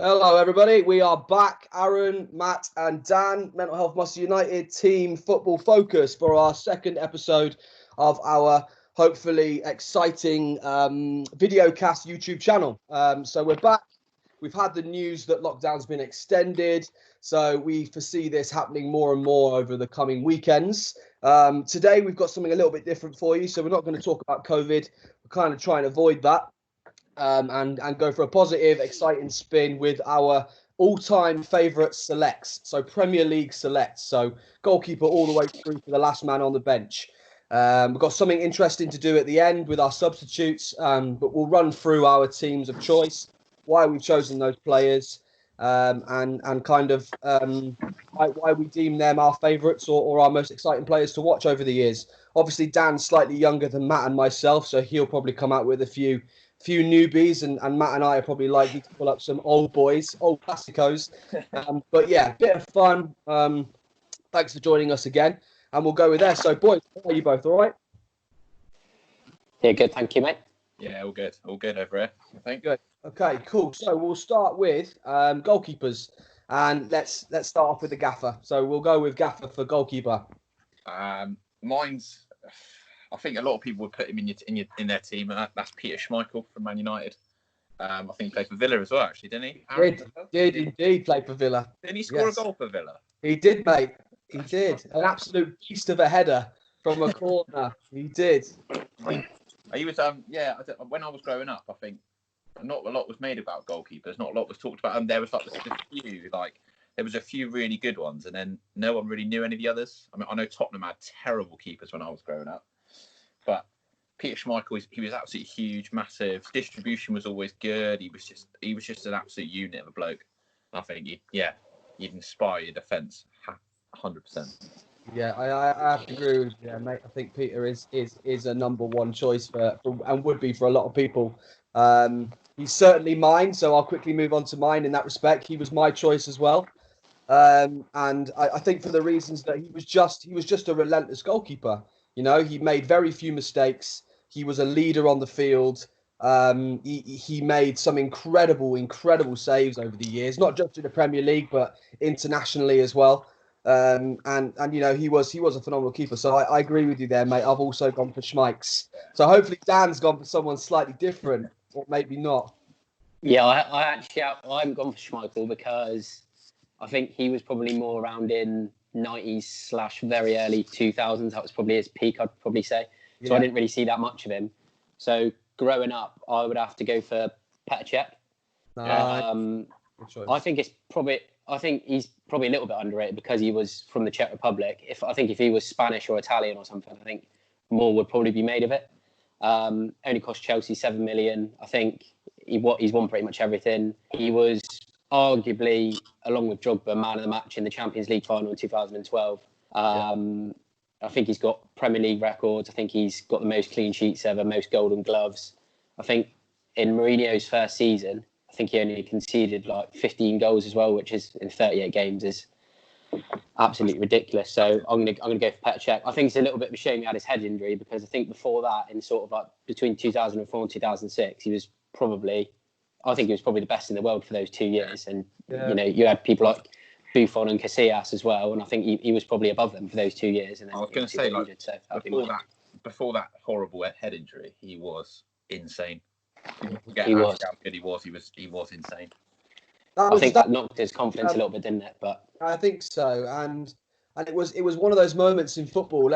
Hello, everybody. We are back. Aaron, Matt, and Dan, Mental Health Muscle United Team Football Focus for our second episode of our hopefully exciting videocast YouTube channel. So we're back. We've had the news that lockdown's been extended, so we foresee this happening more and more over the coming weekends. Today, we've got something a little bit different for you, so we're not going to talk about COVID. We're kind of trying to avoid that. And go for a positive, exciting spin with our all-time favourite selects. So Premier League selects. So goalkeeper all the way through to the last man on the bench. We've got something interesting to do at the end with our substitutes, but we'll run through our teams of choice, why we've chosen those players, and kind of why we deem them our favourites or our most exciting players to watch over the years. Obviously, Dan's slightly younger than Matt and myself, so he'll probably come out with a few newbies, and Matt and I are probably likely to pull up some old boys, old classicos. But yeah, bit of fun. Thanks for joining us again, and we'll go with there. So, boys, how are you both? All right? Yeah, good. Thank you, mate. Yeah, all good. All good over here, I think. Good. Okay, cool. So we'll start with goalkeepers, and let's start off with the gaffer. So we'll go with gaffer for goalkeeper. Mine's. I think a lot of people would put him in their team, and that's Peter Schmeichel from Man United. I think he played for Villa as well, actually, didn't he? Did indeed play for Villa. Didn't he score a goal for Villa? He did, mate. He did. An absolute beast of a header from a corner. He did. He was when I was growing up, I think not a lot was made about goalkeepers. Not a lot was talked about, and there was there was a few really good ones, and then no one really knew any of the others. I mean, I know Tottenham had terrible keepers when I was growing up. But Peter Schmeichel, he was absolutely huge, massive. Distribution was always good. He was just an absolute unit of a bloke. I think he'd inspire your defence 100%. Yeah, I have to agree with you, mate. I think Peter is a number one choice for and would be for a lot of people. He's certainly mine, so I'll quickly move on to mine in that respect. He was my choice as well. And I think for the reasons that he was just a relentless goalkeeper. You know, he made very few mistakes. He was a leader on the field. He made some incredible saves over the years, not just in the Premier League, but internationally as well. And you know, he was a phenomenal keeper. So I agree with you there, mate. I've also gone for Schmeichs. So hopefully Dan's gone for someone slightly different, or maybe not. Yeah, I'm gone for Schmeichel because I think he was probably more around in 90s / very early 2000s. That was probably his peak, I'd probably say. So I didn't really see that much of him. So growing up, I would have to go for Petr Cech. I think he's probably a little bit underrated because he was from the Czech Republic. If he was Spanish or Italian or something, I think more would probably be made of it. Only cost Chelsea 7 million. I think he's won pretty much everything. He was arguably, along with Drogba, man of the match in the Champions League final in 2012. I think he's got Premier League records. I think he's got the most clean sheets ever, most golden gloves. I think in Mourinho's first season, I think he only conceded like 15 goals as well, which is in 38 games is absolutely ridiculous. So I'm gonna go for Petr Cech. I think it's a little bit of a shame he had his head injury because I think before that, in sort of like between 2004 and 2006, he was probably the best in the world for those 2 years. And you know, you had people like Buffon and Casillas as well, and I think he was probably above them for those 2 years. And then I was going to say, injured, before that horrible head injury, he was insane. He was. How good he was. He was insane. I think that knocked his confidence a little bit, didn't it? But I think so, and it was one of those moments in football.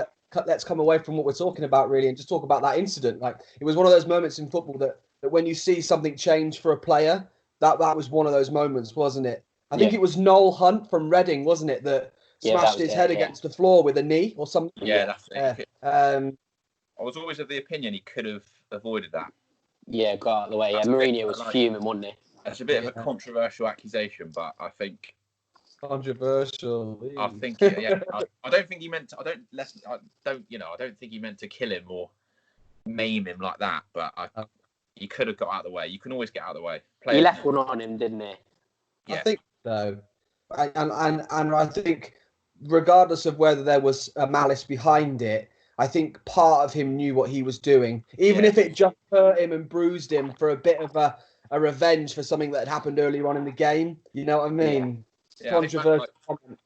Let's come away from what we're talking about really, and just talk about that incident. Like, it was one of those moments in football that when you see something change for a player, that was one of those moments, wasn't it? I think it was Noel Hunt from Reading, wasn't it, that smashed his head against the floor with a knee or something? Yeah, that's it. I was always of the opinion he could have avoided that. Yeah, got out of the way. Yeah, Mourinho was fuming, wasn't he? It's a bit of a controversial accusation, but I think controversial. I think I don't think he meant to. I don't think he meant to kill him or maim him like that. But he could have got out of the way. You can always get out of the way. He left one on him, didn't he? Yeah. I think so. And I think regardless of whether there was a malice behind it, I think part of him knew what he was doing, even if it just hurt him and bruised him for a bit of a revenge for something that had happened earlier on in the game. You know what I mean? Yeah. Controversial comment.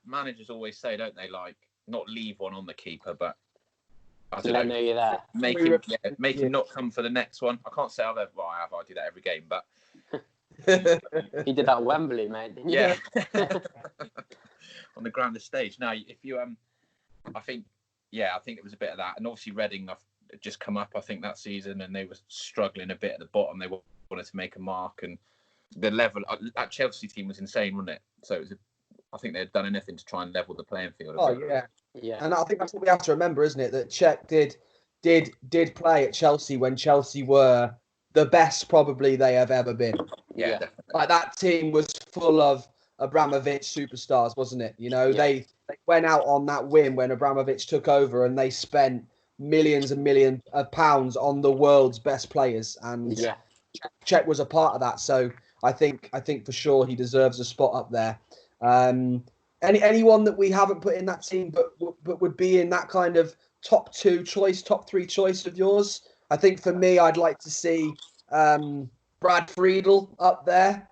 Managers always say, don't they, like, not leave one on the keeper, but I don't know you're there. Make him not come for the next one. I can't say I do that every game, but he did that at Wembley, mate. Yeah. On the grandest stage. Now, if you I think it was a bit of that, and obviously Reading have just come up, I think, that season, and they were struggling a bit at the bottom. They wanted to make a mark, and the level that Chelsea team was insane, wasn't it? So it was I think they had done anything to try and level the playing field. Oh yeah. And I think that's what we have to remember, isn't it? That Czech did play at Chelsea when Chelsea were the best probably they have ever been. Yeah, definitely. Like, that team was full of Abramovich superstars, wasn't it? You know, they went out on that win when Abramovich took over, and they spent millions and millions of pounds on the world's best players, and Czech was a part of that. So I think for sure he deserves a spot up there. Anyone that we haven't put in that team, but would be in that kind of top 3 choice of yours? I think for me, I'd like to see Brad Friedel up there.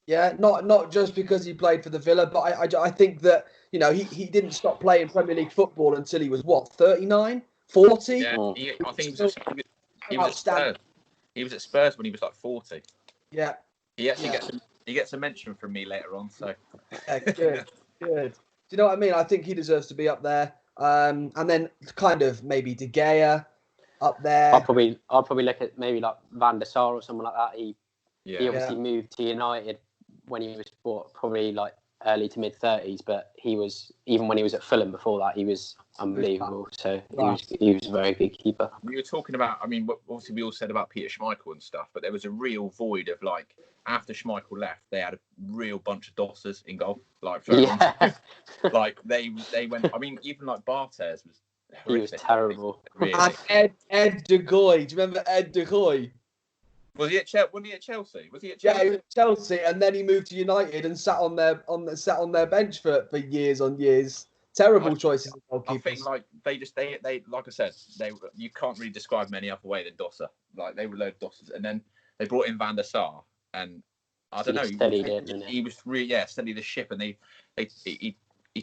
Yeah, not just because he played for the Villa, but I think that, you know, he didn't stop playing Premier League football until he was 39, 40. Yeah, I think he was at Spurs. He was at Spurs when he was like 40. Yeah. He actually gets a mention from me later on. So yeah, good. Do you know what I mean? I think he deserves to be up there. And then kind of maybe De Gea up there. I'll probably look at maybe like Van der Sar or someone like that. He obviously moved to United when he was probably like early to mid 30s, but he was, even when he was at Fulham before that, he was unbelievable. So he was a very good keeper. We were talking about, I mean, obviously we all said about Peter Schmeichel and stuff, but there was a real void of, like, after Schmeichel left, they had a real bunch of dossers in goal. Like, like they went. I mean, even like Barthez was horrific. He was terrible. Really. And Ed De Goey. Do you remember Ed De Goey? Was he at Chelsea? Yeah, he was at Chelsea, and then he moved to United and sat on their bench for years on years. Terrible choices of goalkeepers. I think, like, they like I said, you can't really describe them any other way than dosser. Like, they were load of dossers, and then they brought in Van der Sar, and I don't know. He was really steady the ship, and he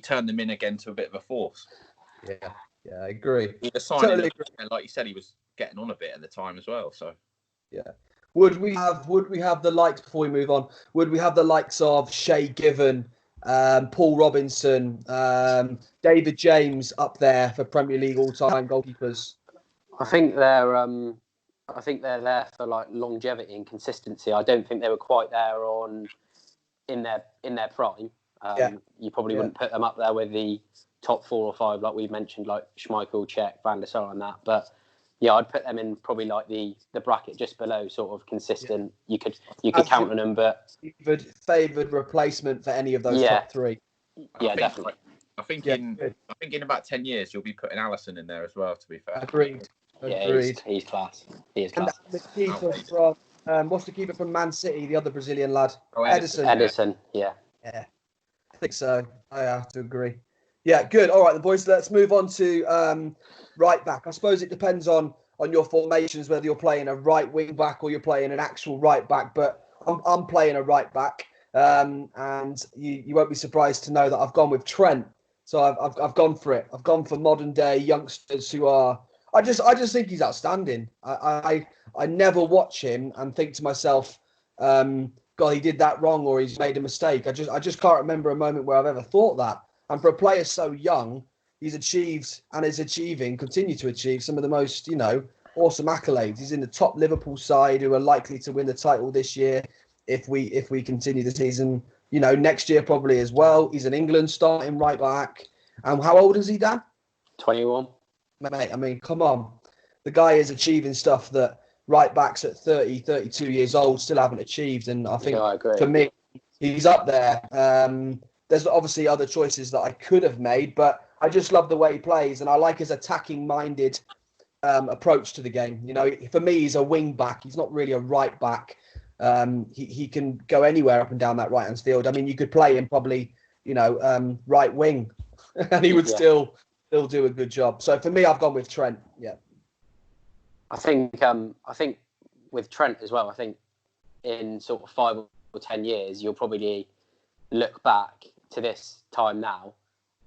turned them in again to a bit of a force. Yeah, I agree. He was signing, totally agree. And like you said, he was getting on a bit at the time as well. So yeah. Would we have the likes, before we move on? Would we have the likes of Shay Given, Paul Robinson, David James up there for Premier League all-time goalkeepers? I think they're there for, like, longevity and consistency. I don't think they were quite there in their prime. You probably wouldn't put them up there with the top 4 or 5, like we've mentioned, like Schmeichel, Czech, Van der Sar, and that. But yeah, I'd put them in probably like the bracket just below, sort of consistent. You could count on them, but favoured replacement for any of those top 3. Yeah, definitely. I think in about 10 years you'll be putting Alisson in there as well. To be fair, agreed. Yeah, he's class. He is class. And the keeper from what's the keeper from Man City? The other Brazilian lad, Edison. Yeah. I think so. I have to agree. Yeah, good. All right, the boys. Let's move on to right back. I suppose it depends on your formations, whether you're playing a right wing back or you're playing an actual right back. But I'm playing a right back, and you won't be surprised to know that I've gone with Trent. So I've gone for it. I've gone for modern day youngsters who are. I just think he's outstanding. I never watch him and think to myself, God, he did that wrong or he's made a mistake. I just can't remember a moment where I've ever thought that. And for a player so young, he's achieved and is continue to achieve some of the most, awesome accolades. He's in the top Liverpool side who are likely to win the title this year if we continue the season. Next year probably as well. He's in England starting right back. And how old is he, Dan? 21. Mate, I mean, come on. The guy is achieving stuff that right backs at 30, 32 years old still haven't achieved. And I think for me, he's up there. There's obviously other choices that I could have made, but I just love the way he plays. And I like his attacking-minded approach to the game. For me, he's a wing back. He's not really a right back. He can go anywhere up and down that right-hand field. I mean, you could play him probably, right wing, and he would still still do a good job. So for me, I've gone with Trent. Yeah. I think with Trent as well, I think in sort of 5 or 10 years, you'll probably look back to this time now,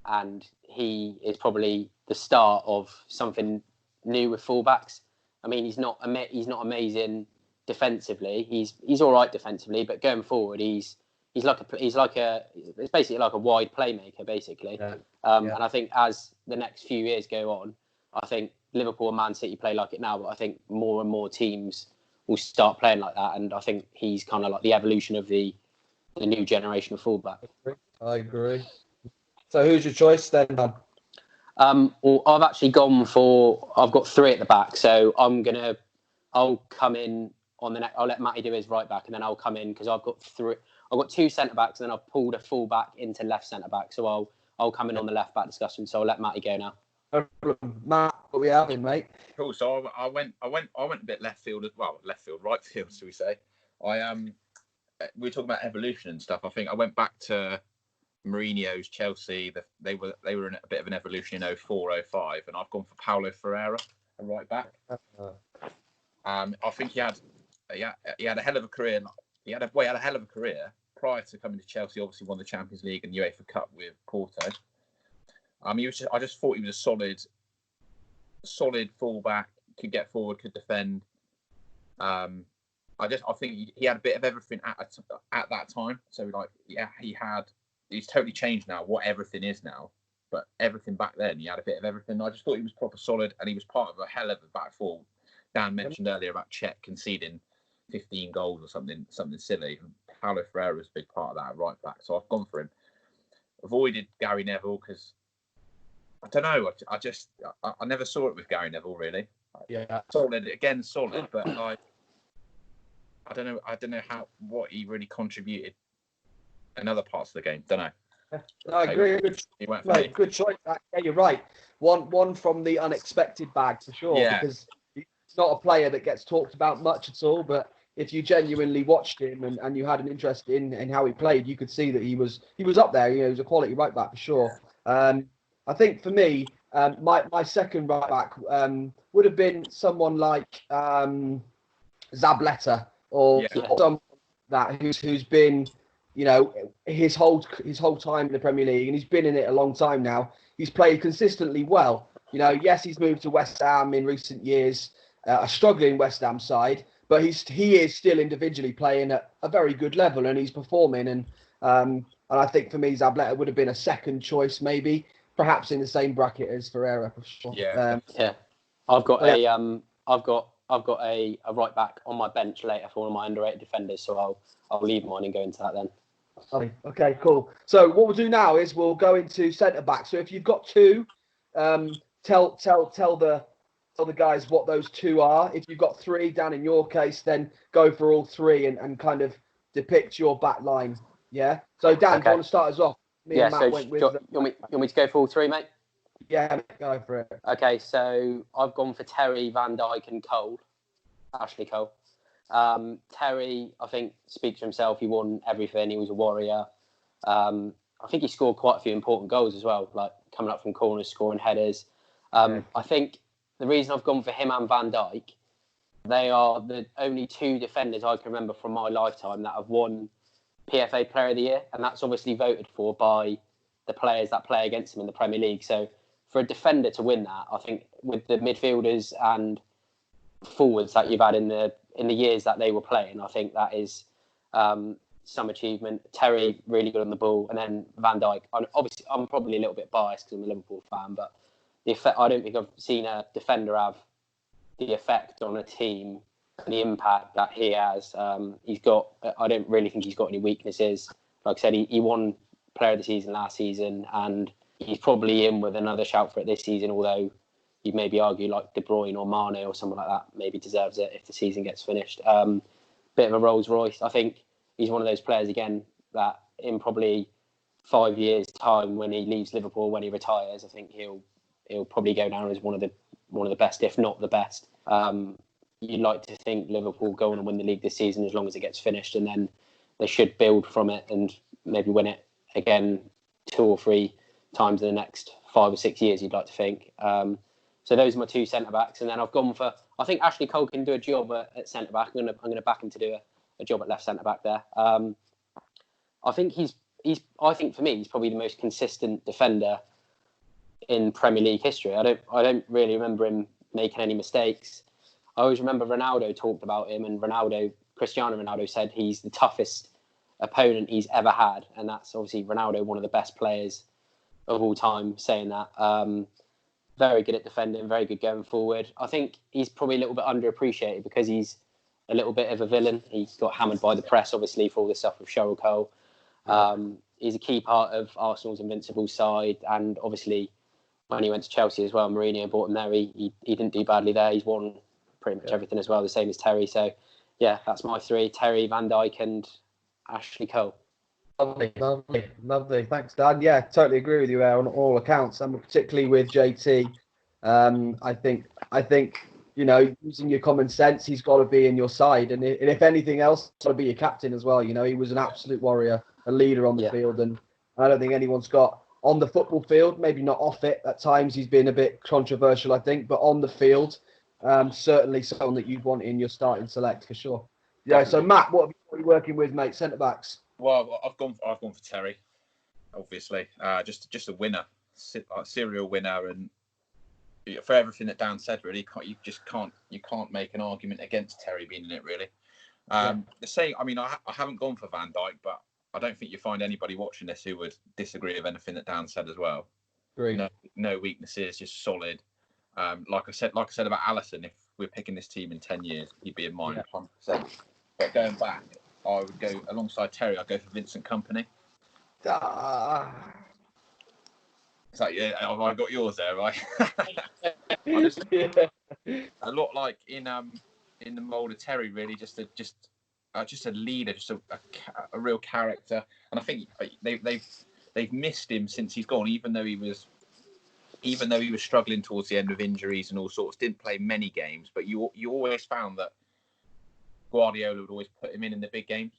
and he is probably the start of something new with fullbacks. I mean, he's not amazing defensively. He's all right defensively, but going forward, it's basically like a wide playmaker, basically. Yeah. And I think as the next few years go on, I think Liverpool and Man City play like it now, but I think more and more teams will start playing like that. And I think he's kind of like the evolution of the new generation of fullback. I agree. So who's your choice then, Dan? Well, I've actually I've got 3 at the back, so I'll come in on the next. I'll let Matty do his right back, and then I'll come in because I've got 2 centre backs, and then I've pulled a full back into left centre back. So I'll come in on the left back discussion. So I'll let Matty go now. No problem. Matt, what are we having, mate? Cool. So I went a bit right field, should we say? We were talking about evolution and stuff. I think I went back to Mourinho's Chelsea. They were in a bit of an evolution in 04-05, and I've gone for Paulo Ferreira, a right back. I think he had a hell of a career. He had a hell of a career prior to coming to Chelsea. Obviously, won the Champions League and UEFA Cup with Porto. I just thought he was a solid fullback. Could get forward, could defend. I think he had a bit of everything at that time. So he's totally changed now. What everything is now, but everything back then, he had a bit of everything. I just thought he was proper solid, and he was part of a hell of a back four. Dan mentioned earlier about Cech conceding 15 goals or something silly. And Paulo Ferreira was a big part of that right back. So I've gone for him. Avoided Gary Neville because I don't know. I never saw it with Gary Neville really. Yeah, solid, but I don't know what he really contributed in other parts of the game. Don't know. I agree. Good choice. Yeah, you're right. One from the unexpected bag for sure. Yeah. Because he's not a player that gets talked about much at all. But if you genuinely watched him and you had an interest in how he played, you could see that he was up there. You know, he was a quality right back for sure. I think for me, my second right back would have been someone like Zabaleta or someone that who's been, you know, his whole time in the Premier League, and he's been in it a long time now. He's played consistently well. You know, yes, he's moved to West Ham in recent years, a struggling West Ham side, but he is still individually playing at a very good level, and he's performing. And I think for me, Zabaleta would have been a second choice, maybe, perhaps in the same bracket as Ferreira for sure. I've got a right back on my bench later for one of my underrated defenders, so I'll leave mine and go into that then. Okay, cool. So what we'll do now is we'll go into centre back. So if you've got 2, tell the guys what those 2 are. If you've got 3, Dan, in your case, then go for all 3 and kind of depict your back line. Yeah. So Dan, do you want to start us off? Me and Matt went with. You want me to go for all 3, mate? Yeah, go for it. Okay, so I've gone for Terry, Van Dijk, and Ashley Cole. Terry, I think, speaks for himself. He won everything. He was a warrior. I think he scored quite a few important goals as well, like coming up from corners, scoring headers. I think the reason I've gone for him and Van Dijk, they are the only 2 defenders I can remember from my lifetime that have won PFA Player of the Year, and that's obviously voted for by the players that play against them in the Premier League. So for a defender to win that, I think with the midfielders and forwards that you've had in the years that they were playing, I think that is some achievement. Terry, really good on the ball, and then Van Dijk. Obviously, I'm probably a little bit biased because I'm a Liverpool fan, but I don't think I've seen a defender have the effect on a team and the impact that he has. I don't really think he's got any weaknesses. Like I said, he won Player of the Season last season, and he's probably in with another shout for it this season, although you'd maybe argue like De Bruyne or Mane or someone like that maybe deserves it if the season gets finished. Bit of a Rolls Royce. I think he's one of those players, again, that in probably 5 years' time when he leaves Liverpool, when he retires, I think he'll probably go down as one of the best, if not the best. You'd like to think Liverpool go on and win the league this season as long as it gets finished, and then they should build from it and maybe win it again 2 or 3 times in the next 5 or 6 years, you'd like to think. So those are my two centre-backs. And then I've gone for... I think Ashley Cole can do a job at centre-back. I'm gonna back him to do a job at left centre-back there. I think I think for me, he's probably the most consistent defender in Premier League history. I don't really remember him making any mistakes. I always remember Ronaldo talked about him, and Cristiano Ronaldo said he's the toughest opponent he's ever had, and that's obviously Ronaldo, one of the best players of all time, saying that. Very good at defending, very good going forward. I think he's probably a little bit underappreciated because he's a little bit of a villain. He got hammered by the press, obviously, for all the stuff with Cheryl Cole. He's a key part of Arsenal's invincible side, and obviously when he went to Chelsea as well, Mourinho bought him there. He didn't do badly there. He's won pretty much everything as well, the same as Terry. So, yeah, that's my three: Terry, Van Dijk, and Ashley Cole. Lovely. Thanks, Dan. Yeah, totally agree with you there on all accounts, and particularly with JT. I think using your common sense, he's got to be in your side, and if anything else, he's got to be your captain as well. He was an absolute warrior, a leader on the field, and I don't think anyone's got on the football field. Maybe not off it. At times, he's been a bit controversial, I think, but on the field, certainly someone that you'd want in your starting select for sure. Yeah. So Matt, what are you working with, mate? Centre backs. Well, I've gone for Terry, obviously. Just a winner, serial winner, and for everything that Dan said, really, you can't make an argument against Terry being in it, really. The same. I mean, I haven't gone for Van Dijk, but I don't think you find anybody watching this who would disagree with anything that Dan said as well. Great. No weaknesses, just solid. Like I said about Alisson, if we're picking this team in 10 years, he'd be in mine 100%. But going back, I would go alongside Terry. I'd go for Vincent Kompany. It's like, have I got yours there, right? A lot like in the mould of Terry, really, just a leader, just a real character. And I think they've missed him since he's gone, even though he was struggling towards the end with injuries and all sorts. Didn't play many games, but you always found that Guardiola would always put him in the big games.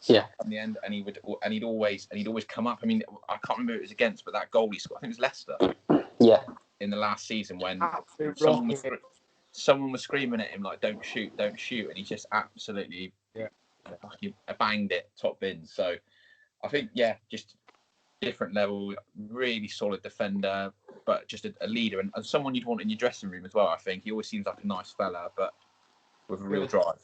Yeah. In the end, and he'd always come up. I mean, I can't remember who it was against, but that goal he scored, I think it was Leicester. Yeah. In the last season, when someone was screaming at him like, "Don't shoot," and he just absolutely fucking banged it top bin. So I think just different level, really solid defender, but just a leader and someone you'd want in your dressing room as well. I think he always seems like a nice fella, but with a real drive.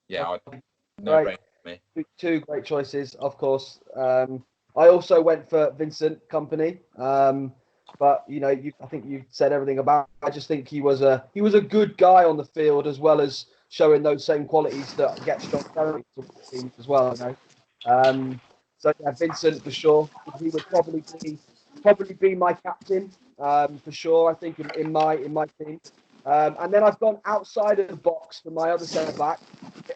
No-brainer for me. Two great choices, of course. I also went for Vincent Kompany, but I think you said everything about. I just think he was a good guy on the field, as well as showing those same qualities that get strong character teams as well. So Vincent for sure. He would probably be my captain for sure. I think in my team. And then I've gone outside of the box for my other centre back.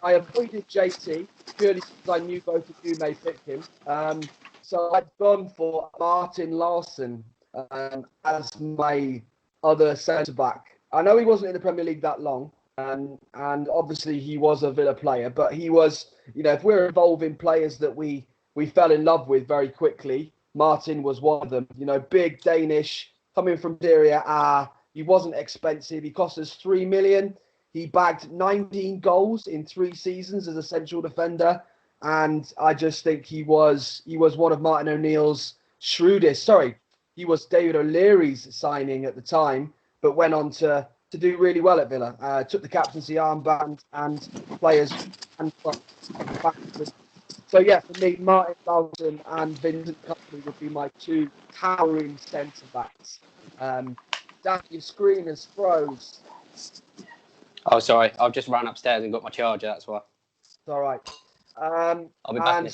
I avoided JT purely because I knew both of you may pick him. So I've gone for Martin Larsson as my other centre back. I know he wasn't in the Premier League that long, and obviously he was a Villa player, but he was, if we're involving players that we fell in love with very quickly, Martin was one of them. Big Danish, coming from Serie A. He wasn't expensive. He cost us 3 million. He bagged 19 goals in 3 seasons as a central defender. And I just think he was one of Martin O'Neill's shrewdest. Sorry, he was David O'Leary's signing at the time, but went on to do really well at Villa. Took the captaincy armband and players. So, for me, Martin Larsson and Vincent Kompany would be my two towering centre-backs. Dan, your screen is froze. Oh, sorry. I've just ran upstairs and got my charger. That's why. It's all right. I'll be back.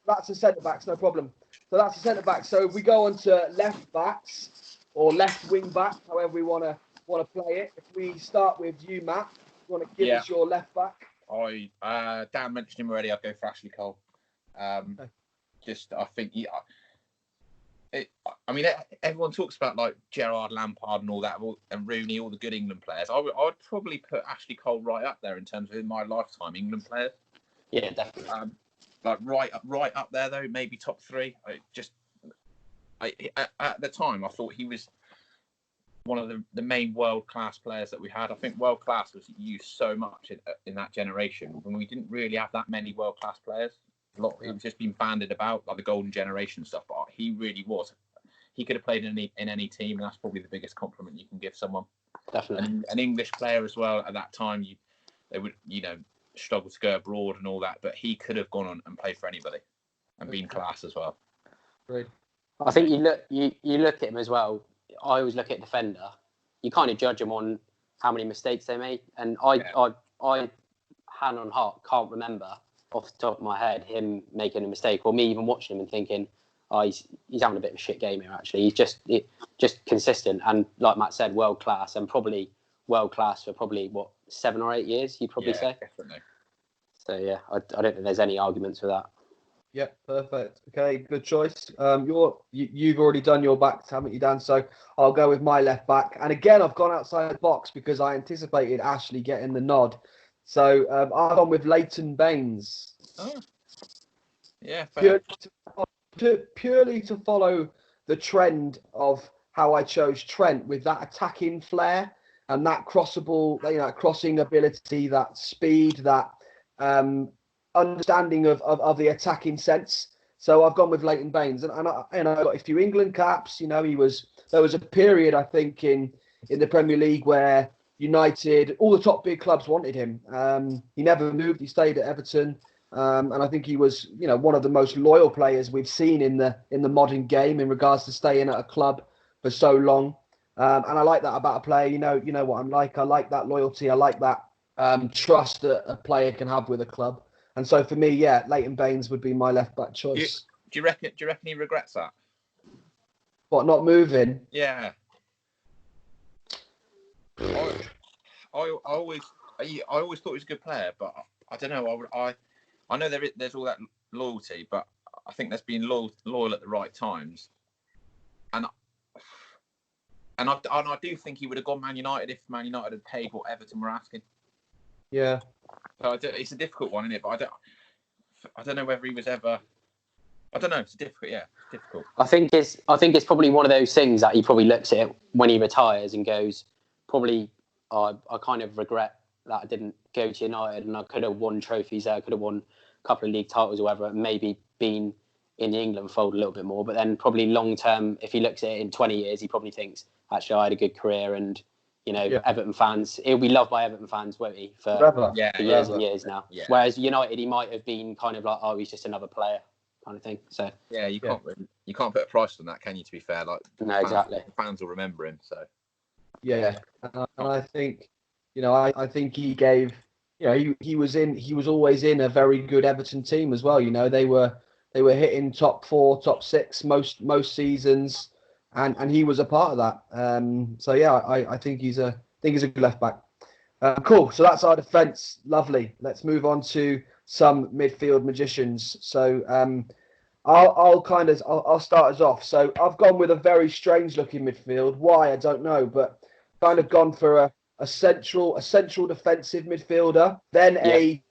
That's a centre backs, no problem. So that's a centre back. So we go on to left backs or left wing back, however we want to play it. If we start with you, Matt, you want to give us your left back? Dan mentioned him already. I'll go for Ashley Cole. I think everyone talks about like Gerrard, Lampard, and all that, and Rooney, all the good England players. I would probably put Ashley Cole right up there in terms of in my lifetime England players. Yeah, definitely. Like right up there though, maybe top 3. at the time, I thought he was one of the main world-class players that we had. I think world-class was used so much in that generation when we didn't really have that many world-class players. It was just been banded about, like the golden generation stuff, but he really was. He could have played in any team, and that's probably the biggest compliment you can give someone. Definitely. An English player as well, at that time, they would, struggle to go abroad and all that, but he could have gone on and played for anybody and been class as well. Great. I think you look at him as well. I always look at defender. You kind of judge them on how many mistakes they make, and I hand on heart can't remember off the top of my head him making a mistake, or me even watching him and thinking, oh, he's having a bit of a shit game here. Actually, he's just consistent, and like Matt said, world class, and probably world class for probably 7 or 8 years. You'd probably say. Definitely. So yeah, I don't think there's any arguments with that. Yeah, perfect. Okay, good choice. You've already done your back, haven't you, Dan? So I'll go with my left back. And again, I've gone outside the box because I anticipated Ashley getting the nod. So I've gone with Leighton Baines. Oh, yeah. Purely to follow the trend of how I chose Trent, with that attacking flair and that crossing ability, that speed, that understanding of the attacking sense. So I've gone with Leighton Baines, and I got a few England caps. There was a period, I think, in the Premier League where United, all the top big clubs wanted him. He never moved. He stayed at Everton, and I think he was one of the most loyal players we've seen in the modern game in regards to staying at a club for so long. And I like that about a player. You know what I'm like. I like that loyalty. I like that trust that a player can have with a club. And so for me, Leighton Baines would be my left back choice. Do you reckon he regrets that? What, not moving? Yeah. I always thought he was a good player, but I don't know. I know there's all that loyalty, but I think there's been loyal at the right times, and I do think he would have gone Man United if Man United had paid what Everton were asking. Yeah. So it's a difficult one, isn't it? But I don't know whether he was ever. I don't know. It's difficult. Yeah, it's difficult. I think it's probably one of those things that he probably looks at it when he retires and goes, probably, I kind of regret that I didn't go to United, and I could have won trophies there. I could have won a couple of league titles or whatever, and maybe been in the England fold a little bit more. But then probably long term, if he looks at it in 20 years, he probably thinks, actually, I had a good career, and Everton fans, he'll be loved by Everton fans, won't he, for years and years now. Yeah. Whereas United, he might have been kind of like, oh, he's just another player kind of thing. So yeah, you can't put a price on that, can you? To be fair, exactly. Fans will remember him. So yeah, and I think I think he gave. He was always in a very good Everton team as well. They were hitting top 4, top 6 most seasons. And he was a part of that. I think he's a good left back. Cool. So that's our defence. Lovely. Let's move on to some midfield magicians. So I'll start us off. So I've gone with a very strange looking midfield. Why, I don't know, but kind of gone for a central defensive midfielder, then a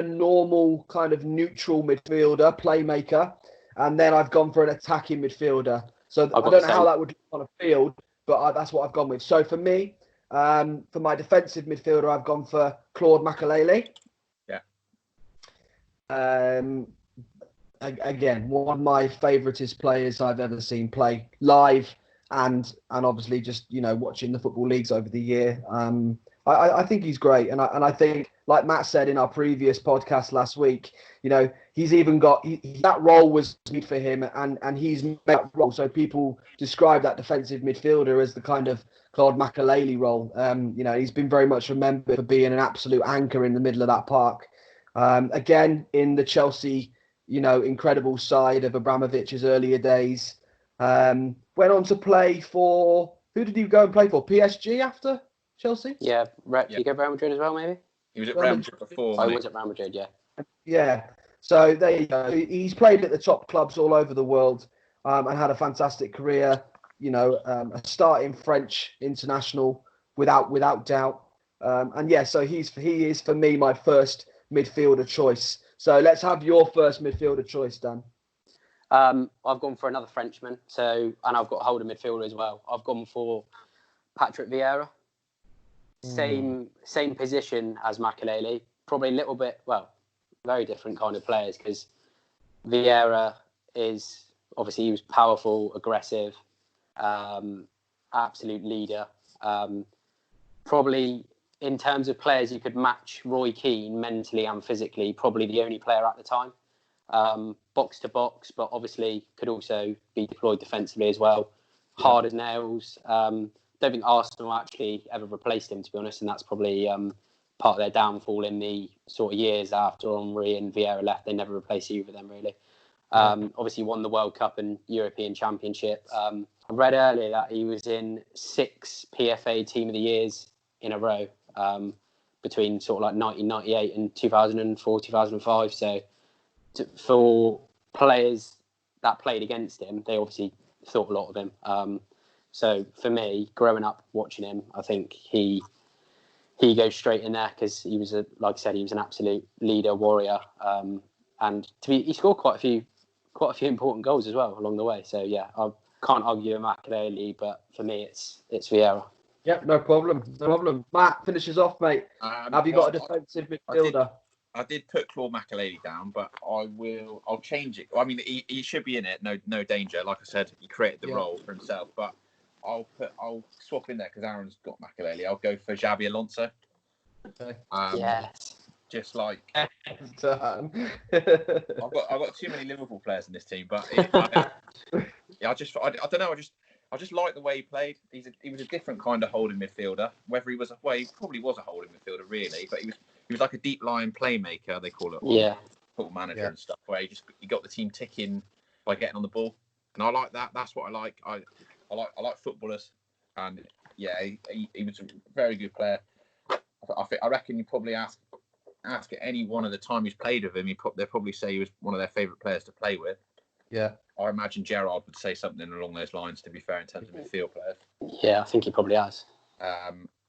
normal kind of neutral midfielder, playmaker, and then I've gone for an attacking midfielder. So I don't know how that would look on a field, but that's what I've gone with. So for me, for my defensive midfielder, I've gone for Claude Makelele. Yeah. Again, one of my favouriteest players I've ever seen play live, and obviously just watching the football leagues over the year. I think he's great, and I think, like Matt said in our previous podcast last week, he's even got that role was made for him, and he's made that role. So people describe that defensive midfielder as the kind of Claude Makelele role. He's been very much remembered for being an absolute anchor in the middle of that park. Again, in the Chelsea, incredible side of Abramovich's earlier days. Went on to play for, who did he go and play for? PSG after Chelsea? Yeah, did he go Real Madrid as well, maybe? He was at Real Madrid before. I was at Real Madrid, yeah. Yeah. So there you go. He's played at the top clubs all over the world, and had a fantastic career. A starting French international without doubt. So he is for me my first midfielder choice. So let's have your first midfielder choice, Dan. I've gone for another Frenchman. And I've got a holding midfielder as well. I've gone for Patrick Vieira. Same position as Makelele. Probably a little bit, very different kind of players, because Vieira is obviously, he was powerful, aggressive, absolute leader. Probably in terms of players you could match Roy Keane mentally and physically, probably the only player at the time. Box to box, but obviously could also be deployed defensively as well. Hard as nails. Don't think Arsenal actually ever replaced him, to be honest, and that's probably part of their downfall in the sort of years after Henry and Vieira left. They never replaced either of them, really. Obviously won the World Cup and European Championship. I read earlier that he was in 6 PFA Team of the Years in a row between sort of like 1998 and 2004, 2005. So for players that played against him, they obviously thought a lot of him. So for me, growing up watching him, I think he goes straight in there, because he was, like I said, he was an absolute leader, warrior, and he scored quite a few important goals as well along the way. So yeah, I can't argue with Makelele, but for me, it's Vieira. Yep, no problem. Matt finishes off, mate. Have you got a defensive midfielder? I did put Claude Makelele down, but I'll change it. I mean, he should be in it. No danger. Like I said, he created the role for himself, but I'll swap in there because Aaron's got Makelele. I'll go for Xabi Alonso. Okay. Yes. Just like I've got too many Liverpool players in this team, but I don't know. I just like the way he played. He was a different kind of holding midfielder. Whether he was he probably was a holding midfielder really, but he was like a deep line playmaker. They call it. Yeah. Football Manager and stuff, where he got the team ticking by getting on the ball, and I like that. That's what I like. I like footballers, and yeah, he was a very good player. I reckon you probably ask any one of the time he's played with him, they'll probably say he was one of their favourite players to play with. Yeah. I imagine Gerrard would say something along those lines, to be fair, in terms of midfield players. Yeah, I think he probably has.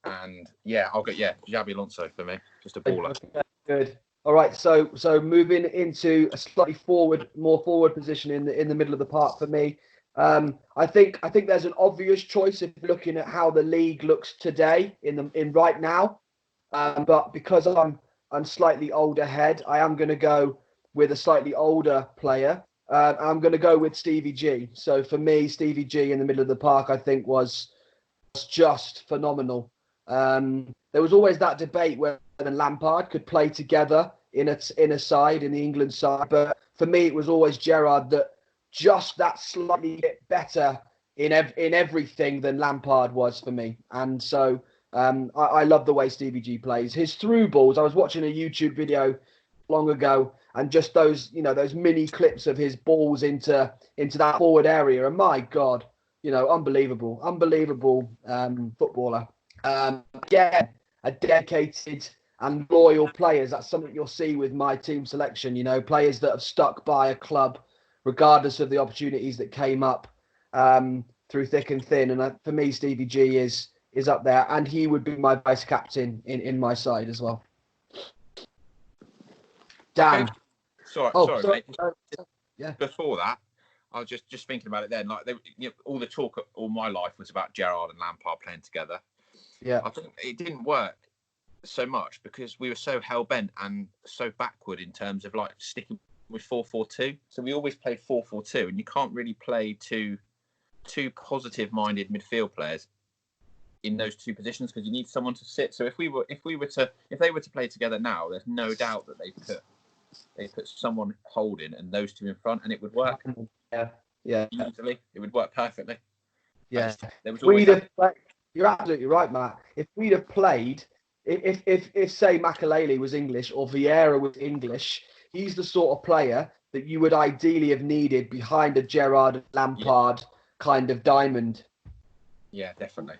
And yeah, I'll go Xabi Alonso for me, just a baller. Okay, good. All right, so moving into a slightly more forward position in the middle of the park for me. I think there's an obvious choice if looking at how the league looks today in right now. But because I'm slightly older head, I am going to go with a slightly older player. I'm going to go with Stevie G. So for me, Stevie G in the middle of the park, I think was just phenomenal. There was always that debate whether Lampard could play together in a side, in the England side. But for me, it was always Gerrard that just that slightly bit better in everything than Lampard was for me. And so I love the way Stevie G plays. His through balls, I was watching a YouTube video long ago, and just those mini clips of his balls into that forward area. And my God, unbelievable footballer. Yeah, a dedicated and loyal players. That's something you'll see with my team selection. Players that have stuck by a club regardless of the opportunities that came up through thick and thin. And for me, Stevie G is up there, and he would be my vice captain in my side as well. Dan. Okay. Sorry, mate. Yeah. Before that, I was just thinking about it then. Like all the talk all my life was about Gerrard and Lampard playing together. Yeah. I think it didn't work so much because we were so hell bent and so backward in terms of like sticking with 4-4-2. So we always played 4-4-2, and you can't really play two positive minded midfield players in those two positions because you need someone to sit. So if they were to play together now, there's no doubt that they put someone holding and those two in front, and it would work. Yeah. Easily, it would work perfectly. Yeah. There was always you're absolutely right, Matt. If we'd have played, if say Makelele was English or Vieira was English, he's the sort of player that you would ideally have needed behind a Gerrard Lampard kind of diamond. Yeah, definitely.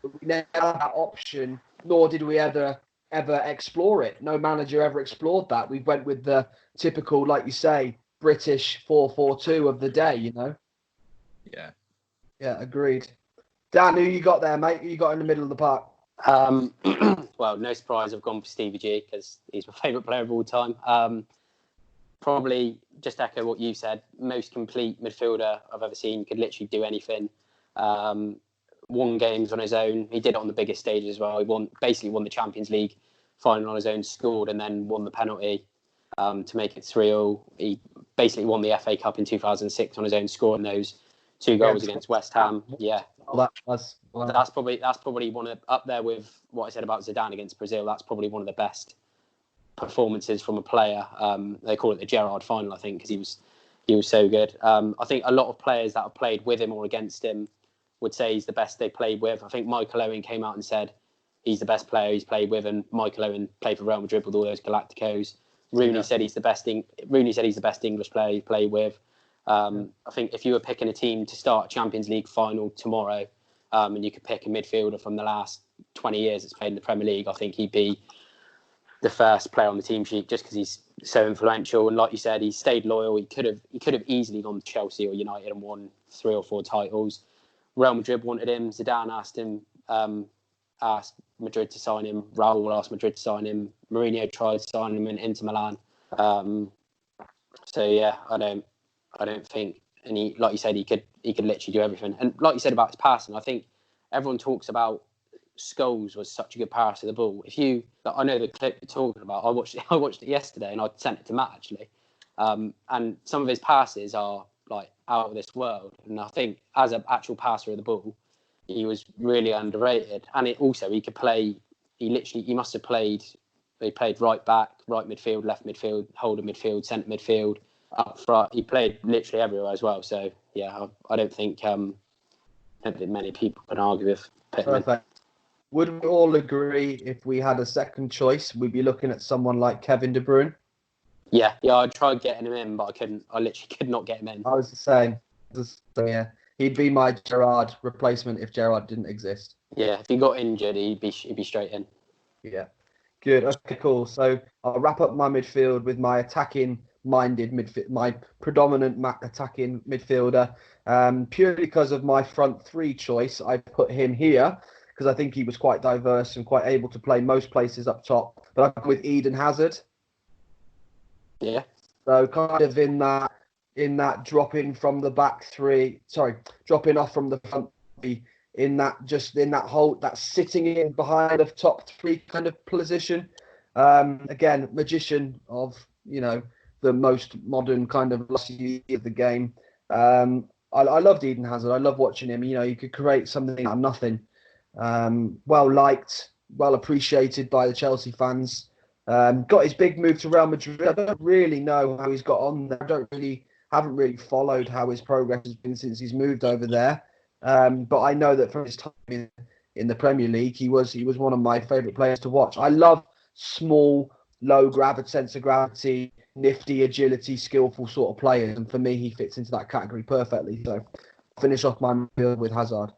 But we never had that option, nor did we ever explore it. No manager ever explored that. We went with the typical, like you say, British 4-4-2 of the day, Yeah. Yeah, agreed. Dan, who you got there, mate? Who you got in the middle of the park? Well, no surprise, I've gone for Stevie G because he's my favourite player of all time. probably just echo what you said. Most complete midfielder I've ever seen. Could literally do anything. Won games on his own. He did it on the biggest stage as well. He basically won the Champions League final on his own, scored, and then won the penalty to make it 3-0. He basically won the FA Cup in 2006 on his own, scoring those 2 goals against West Ham. Yeah, that's probably one of up there with what I said about Zidane against Brazil. That's probably one of the best performances from a player. They call it the Gerrard final, I think, because he was so good. I think a lot of players that have played with him or against him would say he's the best they played with. I think Michael Owen came out and said he's the best player he's played with, and Michael Owen played for Real Madrid with all those Galacticos. Rooney said he's the best. Rooney said he's the best English player he's played with. I think if you were picking a team to start a Champions League final tomorrow, and you could pick a midfielder from the last 20 years that's played in the Premier League, I think he'd be the first player on the team sheet just because he's so influential. And like you said, he stayed loyal. He could have easily gone to Chelsea or United and won 3 or 4 titles. Real Madrid wanted him. Zidane asked Madrid to sign him. Raul asked Madrid to sign him. Mourinho tried to sign him in Inter Milan. So yeah, I don't think. And he, like you said, he could literally do everything. And like you said about his passing, I think everyone talks about Scholes was such a good passer of the ball. I know the clip you're talking about. I watched it yesterday, and I sent it to Matt actually. And some of his passes are like out of this world. And I think as an actual passer of the ball, he was really underrated. And he could play. He must have played. He played right back, right midfield, left midfield, holder midfield, centre midfield, up front. He played literally everywhere as well. So yeah, I don't think many people can argue with Pittman. Perfect. Would we all agree if we had a second choice, we'd be looking at someone like Kevin De Bruyne? Yeah, I tried getting him in, but I couldn't. I literally could not get him in. I was the same. So yeah, he'd be my Gerrard replacement if Gerrard didn't exist. Yeah, if he got injured, he'd be straight in. Yeah. Good. Okay, cool. So I'll wrap up my midfield with my attacking-minded midfield, my predominant attacking midfielder. Purely because of my front 3 choice, I put him here because I think he was quite diverse and quite able to play most places up top. But I'm with Eden Hazard. Yeah. So kind of in that dropping from the back 3, dropping off from the front 3, in that sitting in behind the top 3 kind of position. Again, magician of, the most modern kind of of the game. I loved Eden Hazard. I love watching him. He could create something out of nothing. Well liked, well appreciated by the Chelsea fans. Got his big move to Real Madrid. I don't really know how he's got on there. Haven't really followed how his progress has been since he's moved over there. But I know that from his time in the Premier League, he was one of my favourite players to watch. I love small, low sense of gravity, nifty agility, skillful sort of players, and for me, he fits into that category perfectly. So, I'll finish off my midfield with Hazard.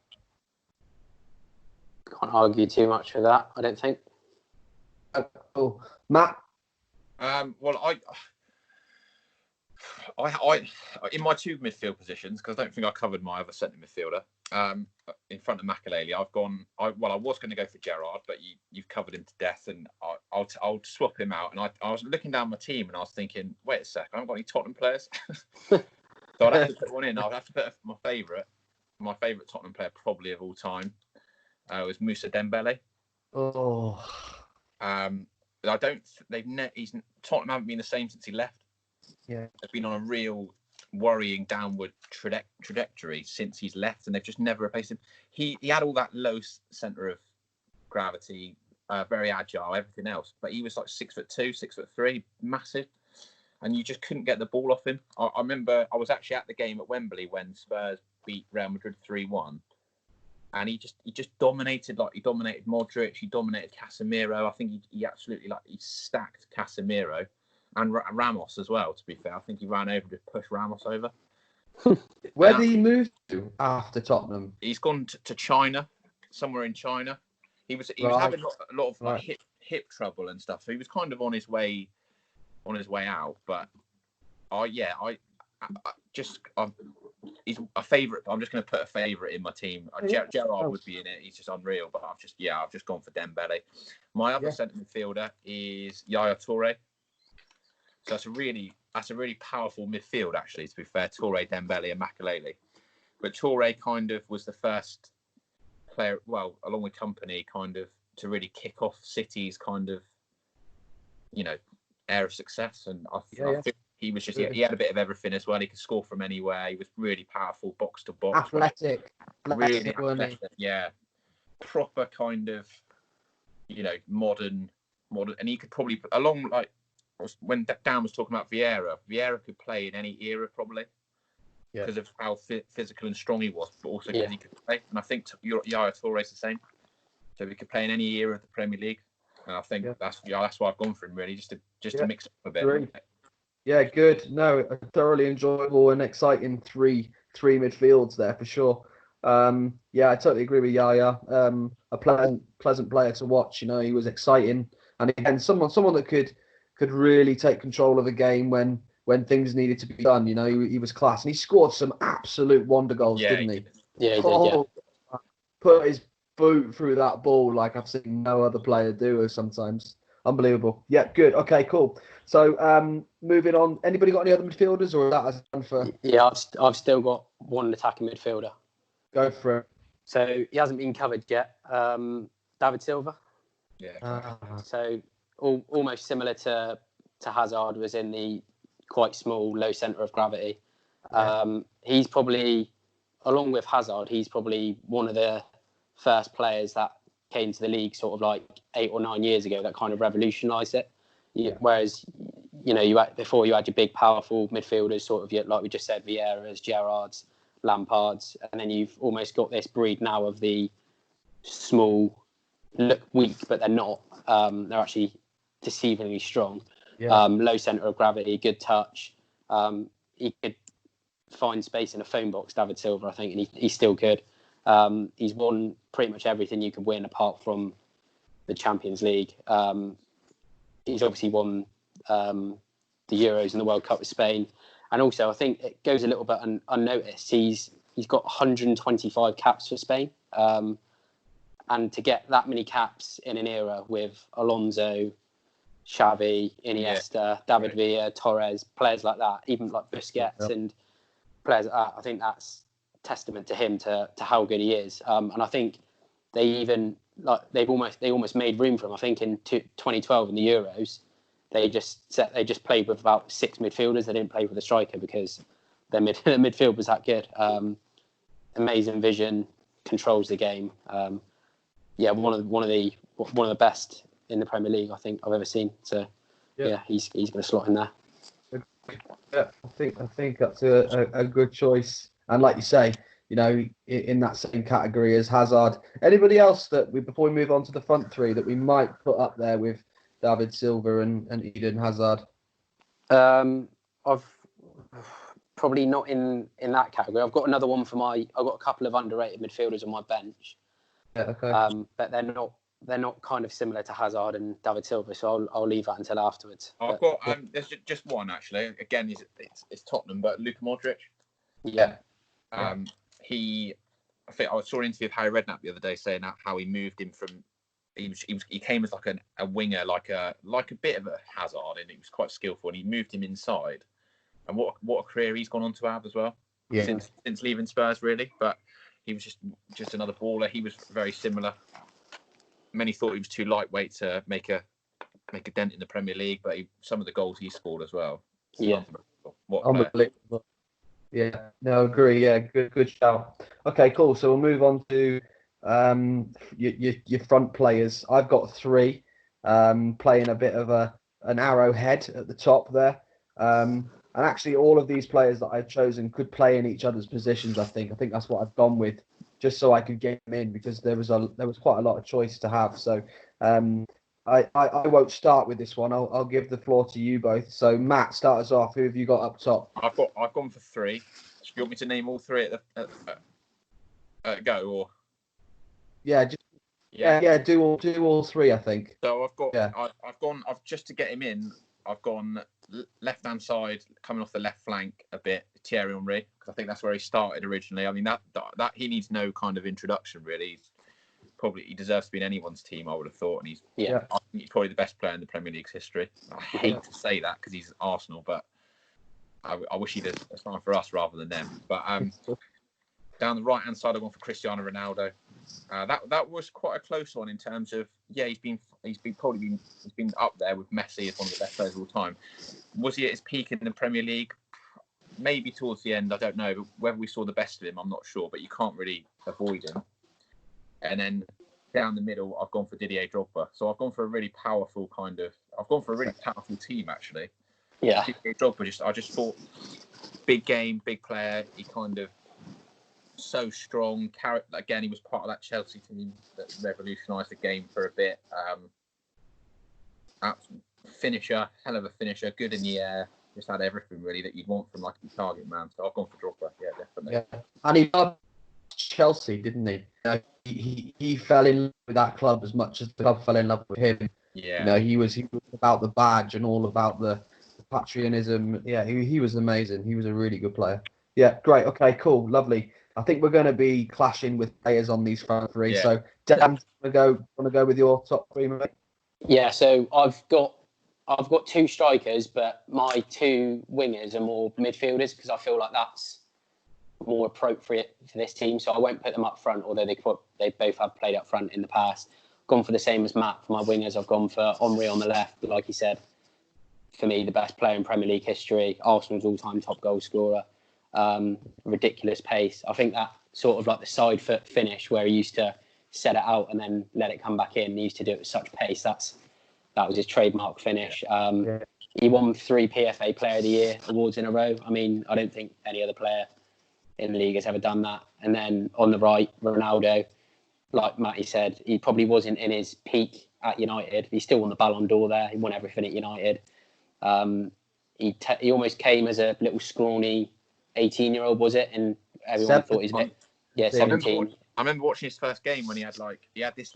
Can't argue too much with that, I don't think. Cool. Matt? Well, I in my 2 midfield positions, because I don't think I covered my other centre midfielder. In front of Makelele, I was going to go for Gerrard, but you've covered him to death, and I'll swap him out. And I was looking down my team, and I was thinking, wait a sec, I haven't got any Tottenham players, so I'd have to put one in. I'd have to put my favourite Tottenham player probably of all time was Moussa Dembele. Oh. Tottenham haven't been the same since he left. Yeah, they've been on a real worrying downward trajectory since he's left, and they've just never replaced him. He had all that low centre of gravity, very agile, everything else, but he was like 6'2", 6'3", massive, and you just couldn't get the ball off him. I remember I was actually at the game at Wembley when Spurs beat Real Madrid 3-1, and he just dominated. Like, he dominated Modric, he dominated Casemiro. I think he absolutely he stacked Casemiro. And Ramos as well, to be fair. I think he ran over and just pushed Ramos over. Where did he move to after Tottenham? He's gone to China, somewhere in China. He was having a lot of hip trouble and stuff. So he was kind of on his way out. But he's a favourite. I'm just going to put a favourite in my team. Gerrard would be in it. He's just unreal. But I've just gone for Dembele. My other centre midfielder is Yaya Toure. So that's a really powerful midfield, actually, to be fair. Toure, Dembele and Makelele. But Toure kind of was the first player, well, along with Company, kind of to really kick off City's kind of, era of success. And I think he was just, he had a bit of everything as well. He could score from anywhere. He was really powerful, box to box. Athletic. Really athletic, yeah. Proper kind of, modern. And he could probably, along like, when Dan was talking about Vieira could play in any era probably. Because of how physical and strong he was, but also because he could play. And I think Yaya Toure is the same. So he could play in any era of the Premier League. And I think that's why I've gone for him, really, just to mix up a bit. Great. Yeah, good. No, a thoroughly enjoyable and exciting three midfields there for sure. I totally agree with Yaya. A pleasant player to watch. He was exciting, and again, someone that could really take control of the game when things needed to be done. He was class, and he scored some absolute wonder goals, didn't he? Yeah, he did. Put his boot through that ball like I've seen no other player do sometimes. Unbelievable. Yeah, good. Okay, cool. So moving on. Anybody got any other midfielders, or is that as done for? Yeah, I've still got one attacking midfielder. Go for it. So he hasn't been covered yet. David Silva. Yeah. So almost similar to Hazard, was in the quite small, low centre of gravity. He's probably, along with Hazard, he's probably one of the first players that came to the league sort of like 8 or 9 years ago that kind of revolutionised it. Whereas, before you had your big, powerful midfielders, sort of like we just said, Vieiras, Gerrards, Lampards, and then you've almost got this breed now of the small, look weak, but they're not. They're actually deceivingly strong. Low centre of gravity, good touch. He could find space in a phone box, David Silva, I think, and he's still good. He's won pretty much everything you could win apart from the Champions League. He's obviously won the Euros and the World Cup with Spain. And also, I think it goes a little bit unnoticed. He's got 125 caps for Spain. And to get that many caps in an era with Alonso, Xavi, Iniesta, David Villa, Torres, players like that, even like Busquets and players like that, I think that's testament to him, to how good he is. And I think they almost made room for him. I think in 2012 in the Euros, they just played with about 6 midfielders. They didn't play with a striker because their midfield was that good. Amazing vision, controls the game. One of the best in the Premier League I think I've ever seen. So he's going to slot in there. Yeah, I think that's a good choice. And like you say, in that same category as Hazard. Anybody else before we move on to the front three, that we might put up there with David Silva and Eden Hazard? I've probably not in that category. I've got another one I've got a couple of underrated midfielders on my bench. Yeah, okay. But they're not kind of similar to Hazard and David Silva, so I'll leave that until afterwards. I've got there's just one actually. Again, it's Tottenham, but Luka Modric. Yeah. I think I saw an interview with Harry Redknapp the other day saying how he moved him from. He came as like a winger, like a bit of a Hazard, and he was quite skillful. And he moved him inside, and what a career he's gone on to have as well. Yeah. Since leaving Spurs, really. But he was just another baller. He was very similar. Many thought he was too lightweight to make a dent in the Premier League, but some of the goals he scored as well. Yeah. Unbelievable. Yeah, no, agree. Yeah, good shout. Okay, cool. So we'll move on to your front players. I've got 3 playing a bit of an arrowhead at the top there. And actually, all of these players that I've chosen could play in each other's positions. I think that's what I've gone with, just so I could get them in, because there was quite a lot of choice to have. So I won't start with this one. I'll give the floor to you both. So Matt, start us off. Who have you got up top? I've gone for 3. Do you want me to name all 3 at a go, or? Yeah, do all 3. I think. So I've just to get him in. I've gone left hand side, coming off the left flank a bit, Thierry Henry, because I think that's where he started originally. I mean that he needs no kind of introduction really. he deserves to be in anyone's team, I would have thought. And Yeah. I think he's probably the best player in the Premier League's history. I hate to say that because he's Arsenal, but I wish he'd have signed for us rather than them. But down the right hand side, I went for Cristiano Ronaldo. That was quite a close one in terms of he's been up there with Messi as one of the best players of all time. Was he at his peak in the Premier League? Maybe towards the end, I don't know. But whether we saw the best of him, I'm not sure. But you can't really avoid him. And then down the middle, I've gone for Didier Drogba. So I've gone for a really powerful team actually. Yeah. Didier Drogba, I just thought big game, big player. He kind of so strong. Again, he was part of that Chelsea team that revolutionised the game for a bit. Finisher, hell of a finisher, good in the air. Just had everything really that you'd want from like a target man. So I've gone for Drogba. Yeah, definitely. Yeah, and he loved Chelsea, didn't he? He fell in love with that club as much as the club fell in love with him. Yeah. He was about the badge and all about the patriotism. Yeah, he was amazing. He was a really good player. Yeah, great. Okay, cool, lovely. I think we're going to be clashing with players on these front three. Yeah. So, Dan, want to go with your top three, mate? Yeah. So I've got 2 strikers, but my 2 wingers are more midfielders because I feel like that's more appropriate for this team. So I won't put them up front, although they both have played up front in the past. Gone for the same as Matt for my wingers. I've gone for Henry on the left, like he said. For me, the best player in Premier League history, Arsenal's all-time top goal scorer. Ridiculous pace. I think that sort of like the side foot finish where he used to set it out and then let it come back in. He used to do it with such pace. That was his trademark finish. He won 3 PFA Player of the Year awards in a row. I mean, I don't think any other player in the league has ever done that. And then on the right, Ronaldo, like Matty said, he probably wasn't in his peak at United. He still won the Ballon d'Or there. He won everything at United. He almost came as a little scrawny 18-year-old, was it? And everyone thought he's 17. I remember watching his first game when he had this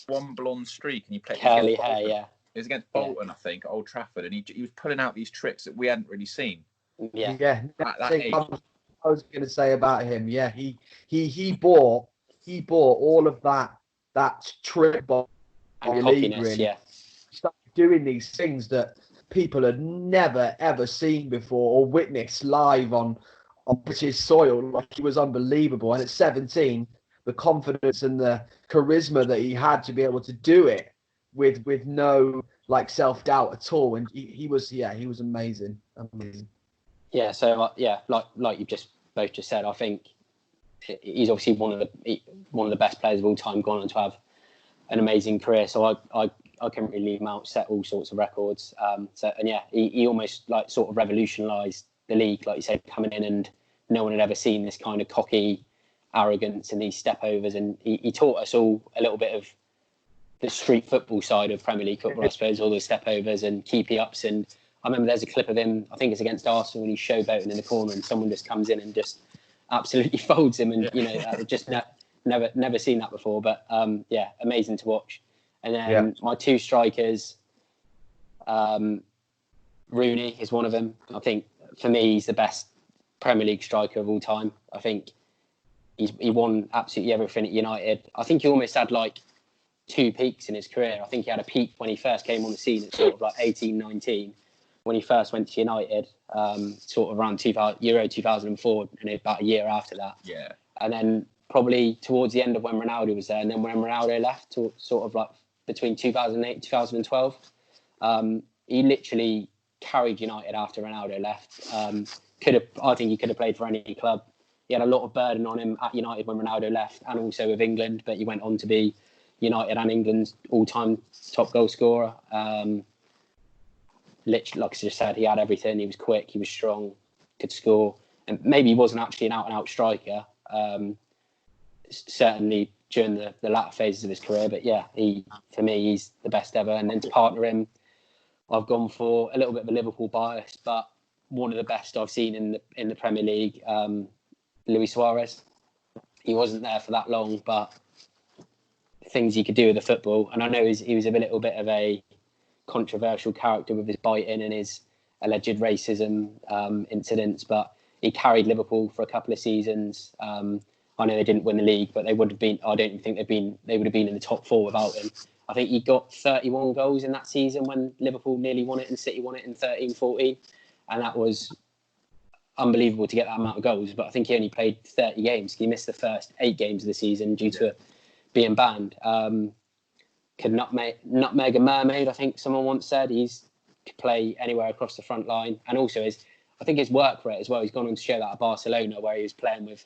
one blonde streak and he played curly hair. Yeah, it was against Bolton, I think, at Old Trafford, and he was pulling out these tricks that we hadn't really seen. Yeah. At that age. I was going to say about him. Yeah, he bought all of that trick ball and cockiness. Yeah, he started doing these things that people had never ever seen before or witnessed live on British soil. Like, he was unbelievable. And at 17, the confidence and the charisma that he had to be able to do it with no self-doubt at all. And he was amazing. Yeah. So like you both just said, I think he's obviously one of the best players of all time, gone on to have an amazing career. So I couldn't really leave him out. Set all sorts of records. He almost sort of revolutionised the league, like you said, coming in, and no one had ever seen this kind of cocky arrogance and these step overs. And he taught us all a little bit of the street football side of Premier League football, I suppose, all the step overs and keepy ups. And I remember there's a clip of him, I think it's against Arsenal, when he's showboating in the corner and someone just comes in and just absolutely folds him. And, just never seen that before. But, amazing to watch. And then my 2 strikers, Rooney is one of them. I think, for me, he's the best Premier League striker of all time. I think he won absolutely everything at United. I think he almost had 2 peaks in his career. I think he had a peak when he first came on the scene at sort of 18, 19, when he first went to United, sort of around Euro 2004, and about a year after that. Yeah. And then probably towards the end of when Ronaldo was there, and then when Ronaldo left, sort of between 2008 and 2012, he literally carried United after Ronaldo left. I think he could have played for any club. He had a lot of burden on him at United when Ronaldo left, and also with England, but he went on to be United and England's all-time top goal scorer. Literally, like I just said, he had everything. He was quick, he was strong, could score, and maybe he wasn't actually an out-and-out striker. Certainly during the latter phases of his career, but for me, he's the best ever. And then to partner him, I've gone for a little bit of a Liverpool bias, but one of the best I've seen in the Premier League, Luis Suarez. He wasn't there for that long, but things he could do with the football. And I know he was a little bit of a controversial character with his biting and his alleged racism incidents, but he carried Liverpool for a couple of seasons. I know they didn't win the league, but they would have been. I don't think they would have been in the top 4 without him. I think he got 31 goals in that season when Liverpool nearly won it and City won it in 13-14, and that was unbelievable to get that amount of goals. But I think he only played 30 games. He missed the first 8 games of the season due to being banned. Could nutmeg a mermaid, I think someone once said. Could play anywhere across the front line, and also I think his work rate as well. He's gone on to show that at Barcelona, where he was playing with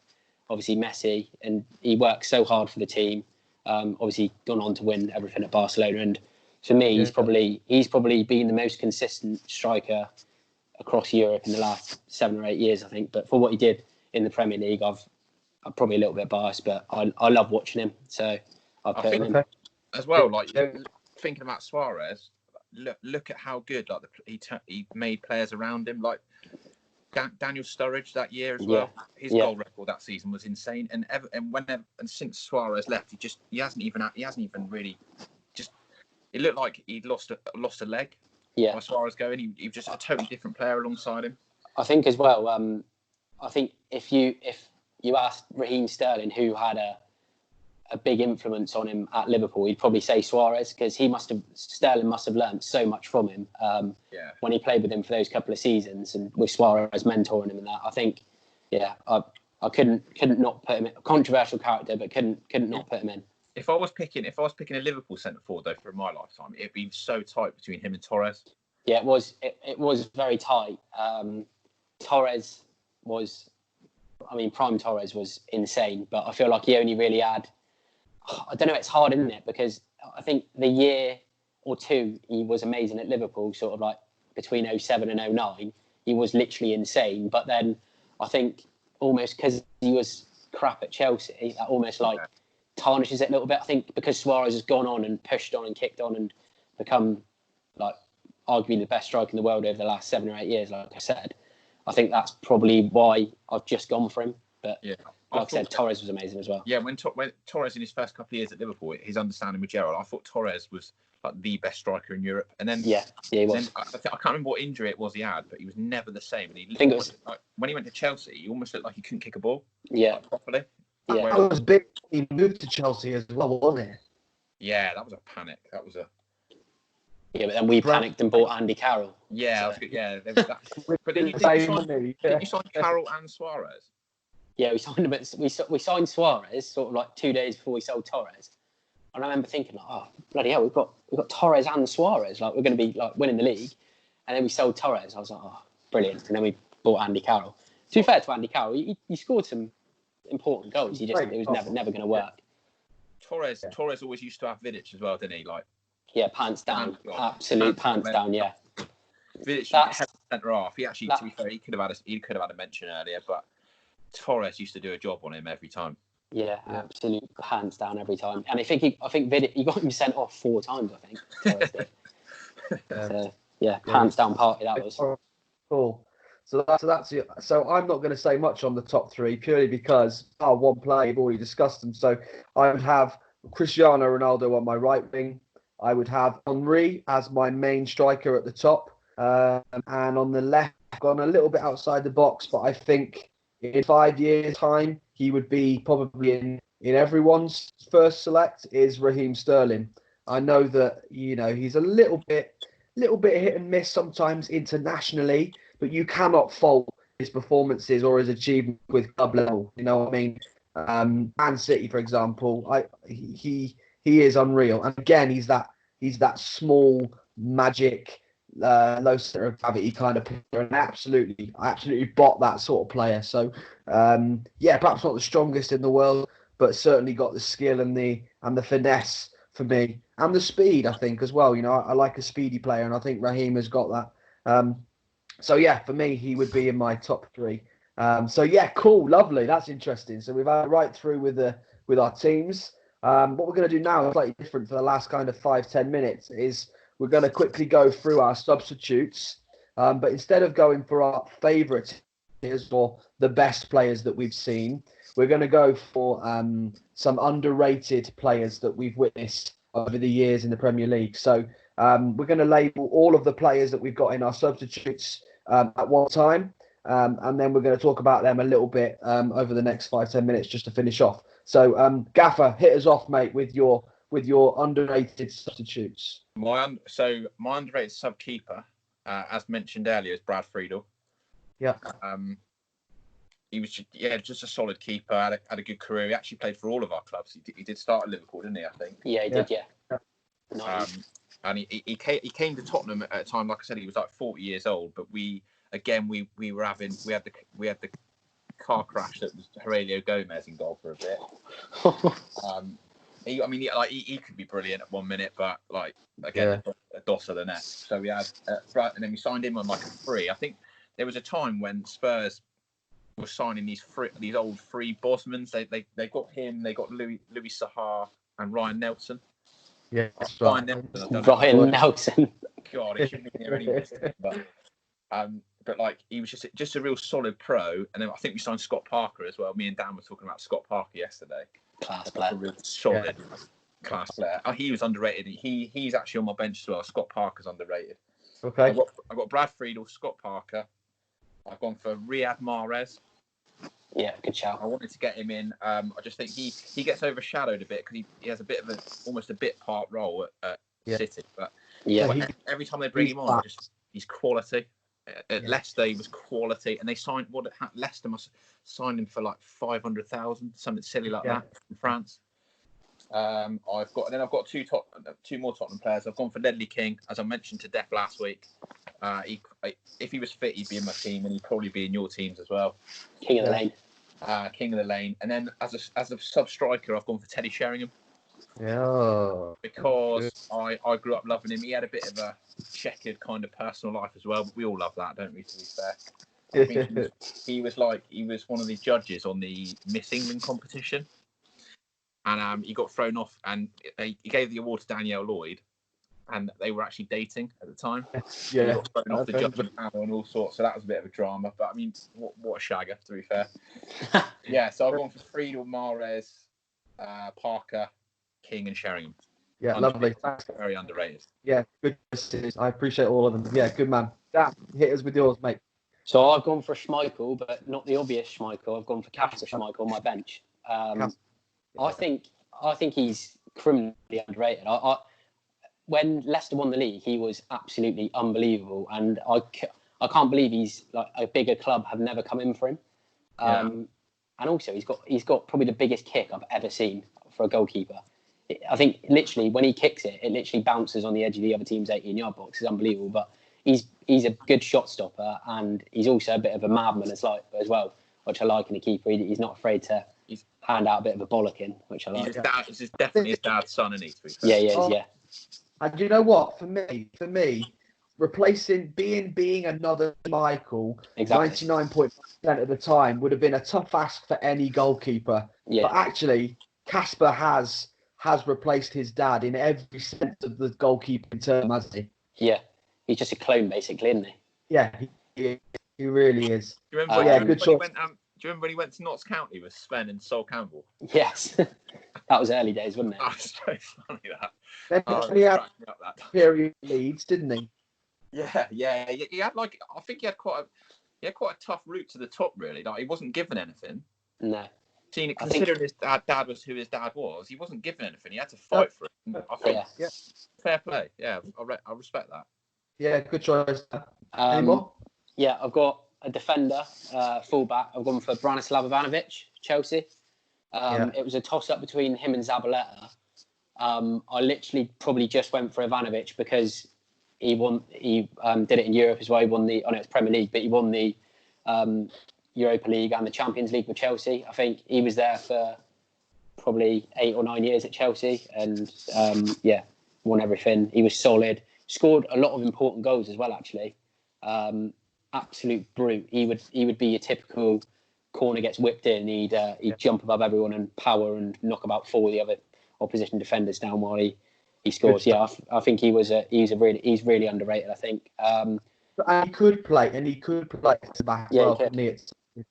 obviously Messi, and he worked so hard for the team. Obviously gone on to win everything at Barcelona, and for me, he's probably been the most consistent striker across Europe in the last 7 or 8 years, I think. But for what he did in the Premier League, I'm probably a little bit biased, but I love watching him, so I'll put him in. As well, like thinking about Suarez, look at how good he made players around him, like Daniel Sturridge that year as well. His goal record that season was insane, and since Suarez left, he hasn't even really just. It looked like he'd lost a leg. Yeah, by Suarez going, he was just a totally different player alongside him. I think as well. I think if you asked Raheem Sterling who had a big influence on him at Liverpool, he'd probably say Suarez, because Sterling must have learned so much from him when he played with him for those couple of seasons, and with Suarez mentoring him and that. I think, I couldn't not put him in. Controversial character, but couldn't not put him in. If I was picking a Liverpool centre forward though for my lifetime, it'd be so tight between him and Torres. Yeah, it was very tight. Torres was, prime Torres was insane, but I feel like he only really had. I don't know, it's hard, isn't it? Because I think the year or two he was amazing at Liverpool, sort of like between 07 and 09, he was literally insane. But then I think almost because he was crap at Chelsea, that almost like tarnishes it a little bit. I think because Suarez has gone on and pushed on and kicked on and become like arguably the best striker in the world over the last 7 or 8 years, like I said, I think that's probably why I've just gone for him. But like I said, Torres was amazing as well. Yeah, when Torres in his first couple of years at Liverpool, his understanding with Gerrard, I thought Torres was like the best striker in Europe. And then he was. I can't remember what injury it was he had, but he was never the same. And when he went to Chelsea, he almost looked like he couldn't kick a ball. Properly. Yeah, that was big. He moved to Chelsea as well, wasn't it? Yeah, that was a panic. That was a. Yeah, but then we panicked and bought Andy Carroll. Yeah, that was good. Yeah, but then did you sign Carroll and Suarez? Yeah, we signed him. We signed Suarez sort of like 2 days before we sold Torres, and I remember thinking, like, oh bloody hell, we've got Torres and Suarez, like we're going to be like winning the league, and then we sold Torres. I was like, oh, brilliant, and then we bought Andy Carroll. To be fair to Andy Carroll, he scored some important goals. It was never going to work. Torres always used to have Vidic as well, didn't he? Like, pants down, absolute pants down. Yeah, Vidic centre half. He actually, to be fair, he could have had a mention earlier, but Torres used to do a job on him every time. Yeah, absolute hands down every time. And I think Vidic, he got him sent off 4 times. I think Torres did. Hands down party that was. Cool. So that's it. So I'm not going to say much on the top 3 purely because one player, you've already discussed them. So I would have Cristiano Ronaldo on my right wing. I would have Henry as my main striker at the top, and on the left, I've gone a little bit outside the box, but I think in 5 years' time, he would be probably in everyone's first select is Raheem Sterling. I know that, he's a little bit hit and miss sometimes internationally, but you cannot fault his performances or his achievement with club level. You know what I mean? Man City, for example, he is unreal. And again, he's that small magic, low center of gravity kind of player, and I absolutely bought that sort of player. So perhaps not the strongest in the world, but certainly got the skill and the finesse for me, and the speed, I think, as well. I like a speedy player, and I think Raheem has got that. For me, he would be in my top 3. Cool, lovely, that's interesting. So we've had right through with our teams. What we're going to do now is slightly different for the last kind of 5-10 minutes. Is we're going to quickly go through our substitutes, but instead of going for our favourite players or the best players that we've seen, we're going to go for some underrated players that we've witnessed over the years in the Premier League. So we're going to label all of the players that we've got in our substitutes at one time. and then we're going to talk about them a little bit over the next 5-10 minutes just to finish off. So, Gaffer, hit us off, mate, with your underrated substitutes. My underrated sub keeper, as mentioned earlier, is Brad Friedel. Yeah. He was just a solid keeper. Had a good career. He actually played for all of our clubs. He did start at Liverpool, didn't he? I think. Yeah, he did. Yeah. Nice. And he came to Tottenham at a time, like I said, he was like 40 years old. But we had the car crash that was Aurelio Gomez in goal for a bit. He could be brilliant at 1 minute, but like again, a DOS of the next. So we had, and then we signed him on like a free. I think there was a time when Spurs were signing these old free Bosmans. They got him. They got Louis Sahar and Ryan Nelson. Yeah, Ryan Nelson. God, he shouldn't be here anyway. But like he was just a real solid pro. And then I think we signed Scott Parker as well. Me and Dan were talking about Scott Parker yesterday. Class player. A real solid class player. Oh, he was underrated. He's actually on my bench as well. Scott Parker's underrated. Okay. I've got Brad Friedel, Scott Parker. I've gone for Riyad Mahrez. Yeah, good shout. I wanted to get him in. I just think he gets overshadowed a bit because he has a bit of almost a bit part role at City. But every time they bring him on, he's quality. At Leicester, he was quality, and they signed Leicester must sign him for like 500,000, something silly like that in France. I've got two more Tottenham players. I've gone for Ledley King, as I mentioned to Def last week. If he was fit, he'd be in my team, and he'd probably be in your teams as well. King of the lane. King of the lane. And then as a sub striker, I've gone for Teddy Sheringham. Yeah. Because I grew up loving him. He had a bit of a checkered kind of personal life as well, but we all love that, don't we? To be fair. I think he was one of the judges on the Miss England competition, and he got thrown off, and he gave the award to Danielle Lloyd, and they were actually dating at the time. Yeah, he got thrown off the judging panel and all sorts, so that was a bit of a drama. But I mean, what a shagger, to be fair. Yeah, so I've gone for Friedel, Mahrez, Parker, King, and Sheringham. Yeah, lovely. Very underrated. Yeah, good. I appreciate all of them. Yeah, good man. Dan, hit us with yours, mate. So I've gone for Schmeichel, but not the obvious Schmeichel. I've gone for Kasper Schmeichel on my bench. I think he's criminally underrated. When Leicester won the league, he was absolutely unbelievable, and I can't believe he's like a bigger club have never come in for him. And also he's got probably the biggest kick I've ever seen for a goalkeeper. I think literally when he kicks it literally bounces on the edge of the other team's 18-yard box. It's unbelievable, but he's a good shot stopper, and he's also a bit of a madman as well, which I like in a keeper. He's not afraid to hand out a bit of a bollocking, which I like. He's definitely his dad's son, isn't he? Yeah. And you know what? For me, replacing being another Michael, 99.5% of the time would have been a tough ask for any goalkeeper. Yeah. But actually, Kasper has replaced his dad in every sense of the goalkeeping term, hasn't he? Yeah, he's just a clone, basically, isn't he? Yeah, he really is. Do you remember when he went to Notts County with Sven and Sol Campbell? Yes, that was early days, wasn't it? Oh, it's so funny that. Then he had period leads, didn't he? Yeah. He had I think he had quite a tough route to the top, really. Like he wasn't given anything. No. Considering his dad was who his dad was, he wasn't given anything. He had to fight for it. I think, fair play. Yeah, I respect that. Yeah, good choice. Any more? Yeah, I've got a defender, fullback. I've gone for Branislav Ivanovic, Chelsea. It was a toss-up between him and Zabaleta. I literally probably just went for Ivanovic because he did it in Europe as well. He won it's Premier League, but he won the Europa League and the Champions League with Chelsea. I think he was there for probably 8 or 9 years at Chelsea, and won everything. He was solid, scored a lot of important goals as well. Actually, absolute brute. He would be your typical corner gets whipped in. He'd jump above everyone and power and knock about 4 of the other opposition defenders down while he scores. Yeah, I think he's really underrated. I think. And he could play at the back as well, couldn't he?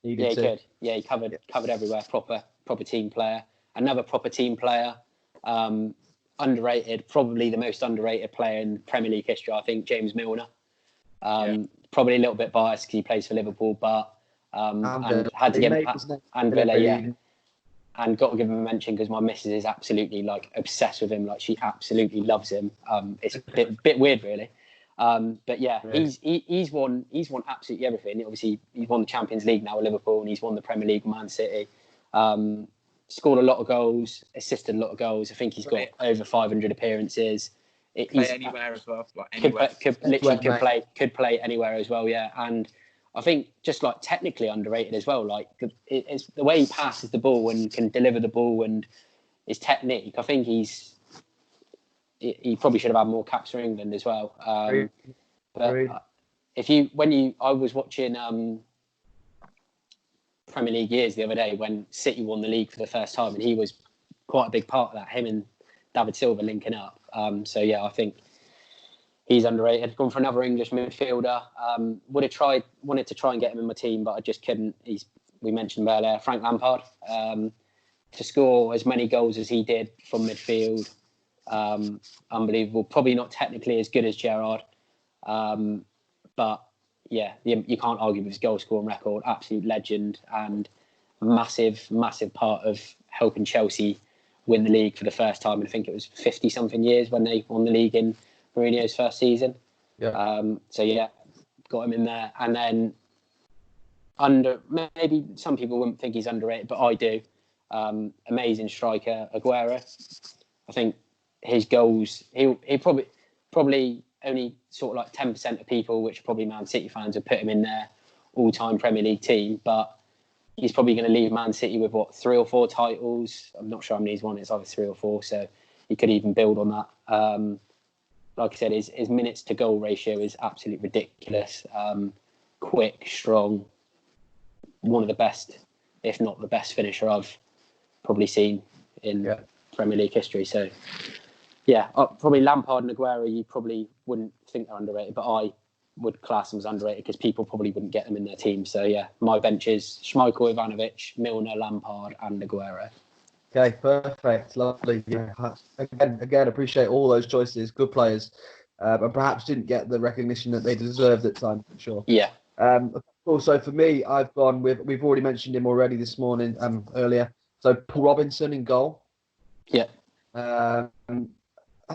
He could. Yeah, he covered everywhere. Proper team player. Another proper team player. Underrated. Probably the most underrated player in Premier League history. I think James Milner. Probably a little bit biased because he plays for Liverpool, but and had to give him and Villa, yeah. And got to give him a mention because my missus is absolutely like obsessed with him. Like she absolutely loves him. It's a bit weird, really. But yeah, he's won absolutely everything. Obviously, he's won the Champions League now with Liverpool, and he's won the Premier League with Man City. Scored a lot of goals, assisted a lot of goals. I think he's got over 500 appearances. Play anywhere as well. Like anywhere. Could play anywhere as well. Yeah, and I think just like technically underrated as well. Like it's the way he passes the ball and can deliver the ball and his technique. I think he probably should have had more caps for England as well. But I was watching Premier League years the other day when City won the league for the first time, and he was quite a big part of that. Him and David Silva linking up. So yeah, I think he's underrated. Gone for another English midfielder. Wanted to try and get him in my team, but I just couldn't. We mentioned earlier, Frank Lampard. To score as many goals as he did from midfield, unbelievable. Probably not technically as good as Gerrard, but yeah, you can't argue with his goal scoring record. Absolute legend and massive part of helping Chelsea win the league for the first time. And I think it was 50 something years when they won the league in Mourinho's first season. Yeah. So yeah, got him in there. And then maybe some people wouldn't think he's underrated, but I do. Amazing striker, Aguero. I think his goals, he probably only sort of like 10% of people, which are probably Man City fans, would put him in their all-time Premier League team, but he's probably going to leave Man City with 3 or 4 titles. I'm not sure how many he's won. It's either 3 or 4, so he could even build on that. Like I said, his minutes to goal ratio is absolutely ridiculous. Quick, strong, one of the best, if not the best finisher I've probably seen in Premier League history. So yeah, probably Lampard and Aguero, you probably wouldn't think they're underrated, but I would class them as underrated because people probably wouldn't get them in their team. So yeah, my bench is Schmeichel, Ivanovic, Milner, Lampard and Aguero. Okay, perfect. Lovely. Yeah. Again, appreciate all those choices. Good players. And perhaps didn't get the recognition that they deserved at times, for sure. Yeah. Also, for me, I've gone with, we've already mentioned him already this morning, earlier. So Paul Robinson in goal. Yeah. I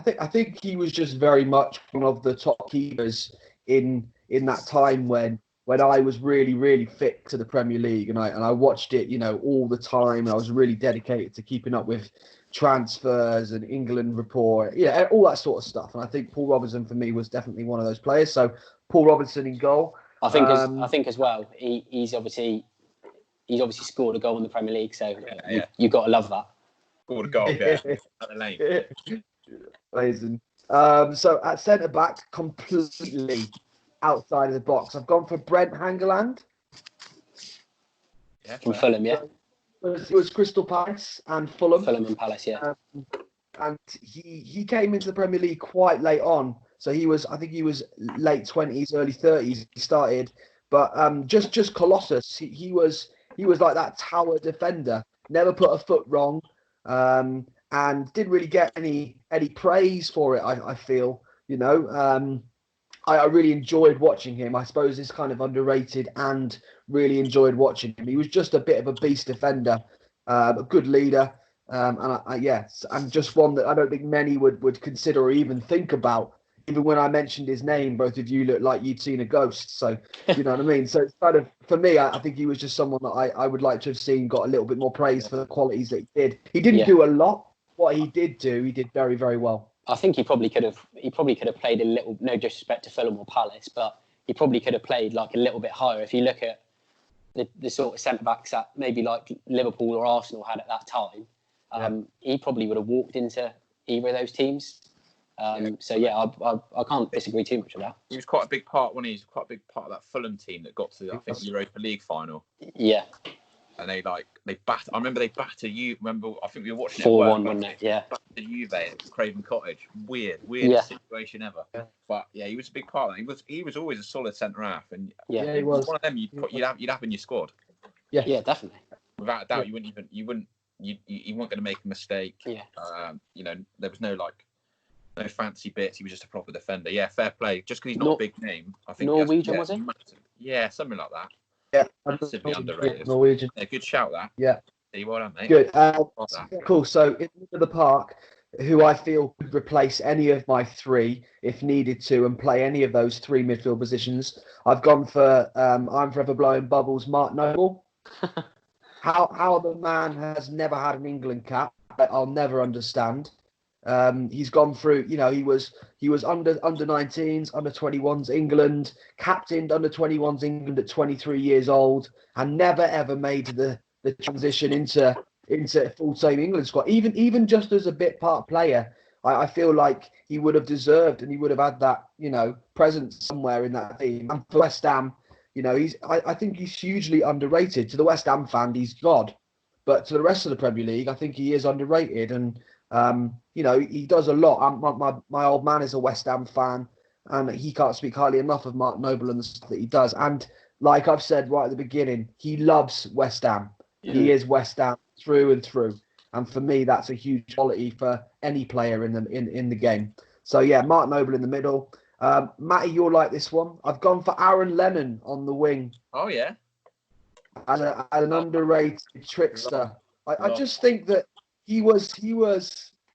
think he was just very much one of the top keepers in that time when I was really, really fit to the Premier League, and I watched it, all the time. And I was really dedicated to keeping up with transfers and England report, all that sort of stuff. And I think Paul Robinson for me was definitely one of those players. So Paul Robinson in goal. I think as well, he's obviously scored a goal in the Premier League, so you've got to love that. Scored a goal, yeah. Amazing. So at centre back, completely outside of the box, I've gone for Brent Hangeland. Yeah, from Fulham, yeah. It was Crystal Palace and Fulham. Fulham and Palace, yeah. And he came into the Premier League quite late on. So I think he was late 20s, early 30s. He started, but just Colossus. He was like that tower defender. Never put a foot wrong, and didn't really get any praise for it. I feel, I really enjoyed watching him. I suppose it's kind of underrated, and really enjoyed watching him. He was just a bit of a beast defender, a good leader, and just one that I don't think many would consider or even think about. Even when I mentioned his name, both of you looked like you'd seen a ghost. So, you know what I mean? So it's kind of, for me, I think he was just someone that I would like to have seen got a little bit more praise for the qualities that he did. He didn't do a lot. What he did do, he did very, very well. I think he probably could have played a little, no disrespect to Fulham or Palace, but he probably could have played like a little bit higher. If you look at the sort of centre-backs that maybe like Liverpool or Arsenal had at that time, he probably would have walked into either of those teams. So yeah, I can't disagree too much with that. He was quite a big part when he's quite a big part of that Fulham team that got to, I think, the Europa League final. Yeah. And they batter. I remember they batter you. Remember, I think we were watching 4-1, wasn't it? Yeah. Battered Juve at Craven Cottage. Weird situation ever. Yeah. But yeah, he was a big part of that. He was always a solid centre half, and he was one of them you'd have in your squad. Yeah, definitely. Without a doubt, you weren't going to make a mistake. Yeah. There was no No fancy bits. He was just a proper defender. Yeah, fair play. Just because he's not a big name, I think. Norwegian, was he? Yeah, something like that. Yeah, Massively underrated. Norwegian. Yeah, good shout that. Yeah. Well done, mate. Good. Cool. So in the park, who I feel could replace any of my three if needed to and play any of those three midfield positions, I've gone for I'm forever blowing bubbles, Mark Noble. How the man has never had an England cap, I'll never understand. He's gone through, he was under 19s, under 21s England, captained under 21s England at 23 years old, and never ever made the transition into full-time England squad. Even just as a bit part player, I feel like he would have deserved and he would have had that, presence somewhere in that team. And for West Ham, I think he's hugely underrated. To the West Ham fan, he's God. But to the rest of the Premier League, I think he is underrated. And, he does a lot. My old man is a West Ham fan, and he can't speak highly enough of Mark Noble and the stuff that he does. And like I've said right at the beginning, he loves West Ham. Yeah. He is West Ham through and through. And for me, that's a huge quality for any player in the game. So, yeah, Mark Noble in the middle. Matty, you'll like this one. I've gone for Aaron Lennon on the wing. Oh, yeah. As an underrated trickster. I just think that he was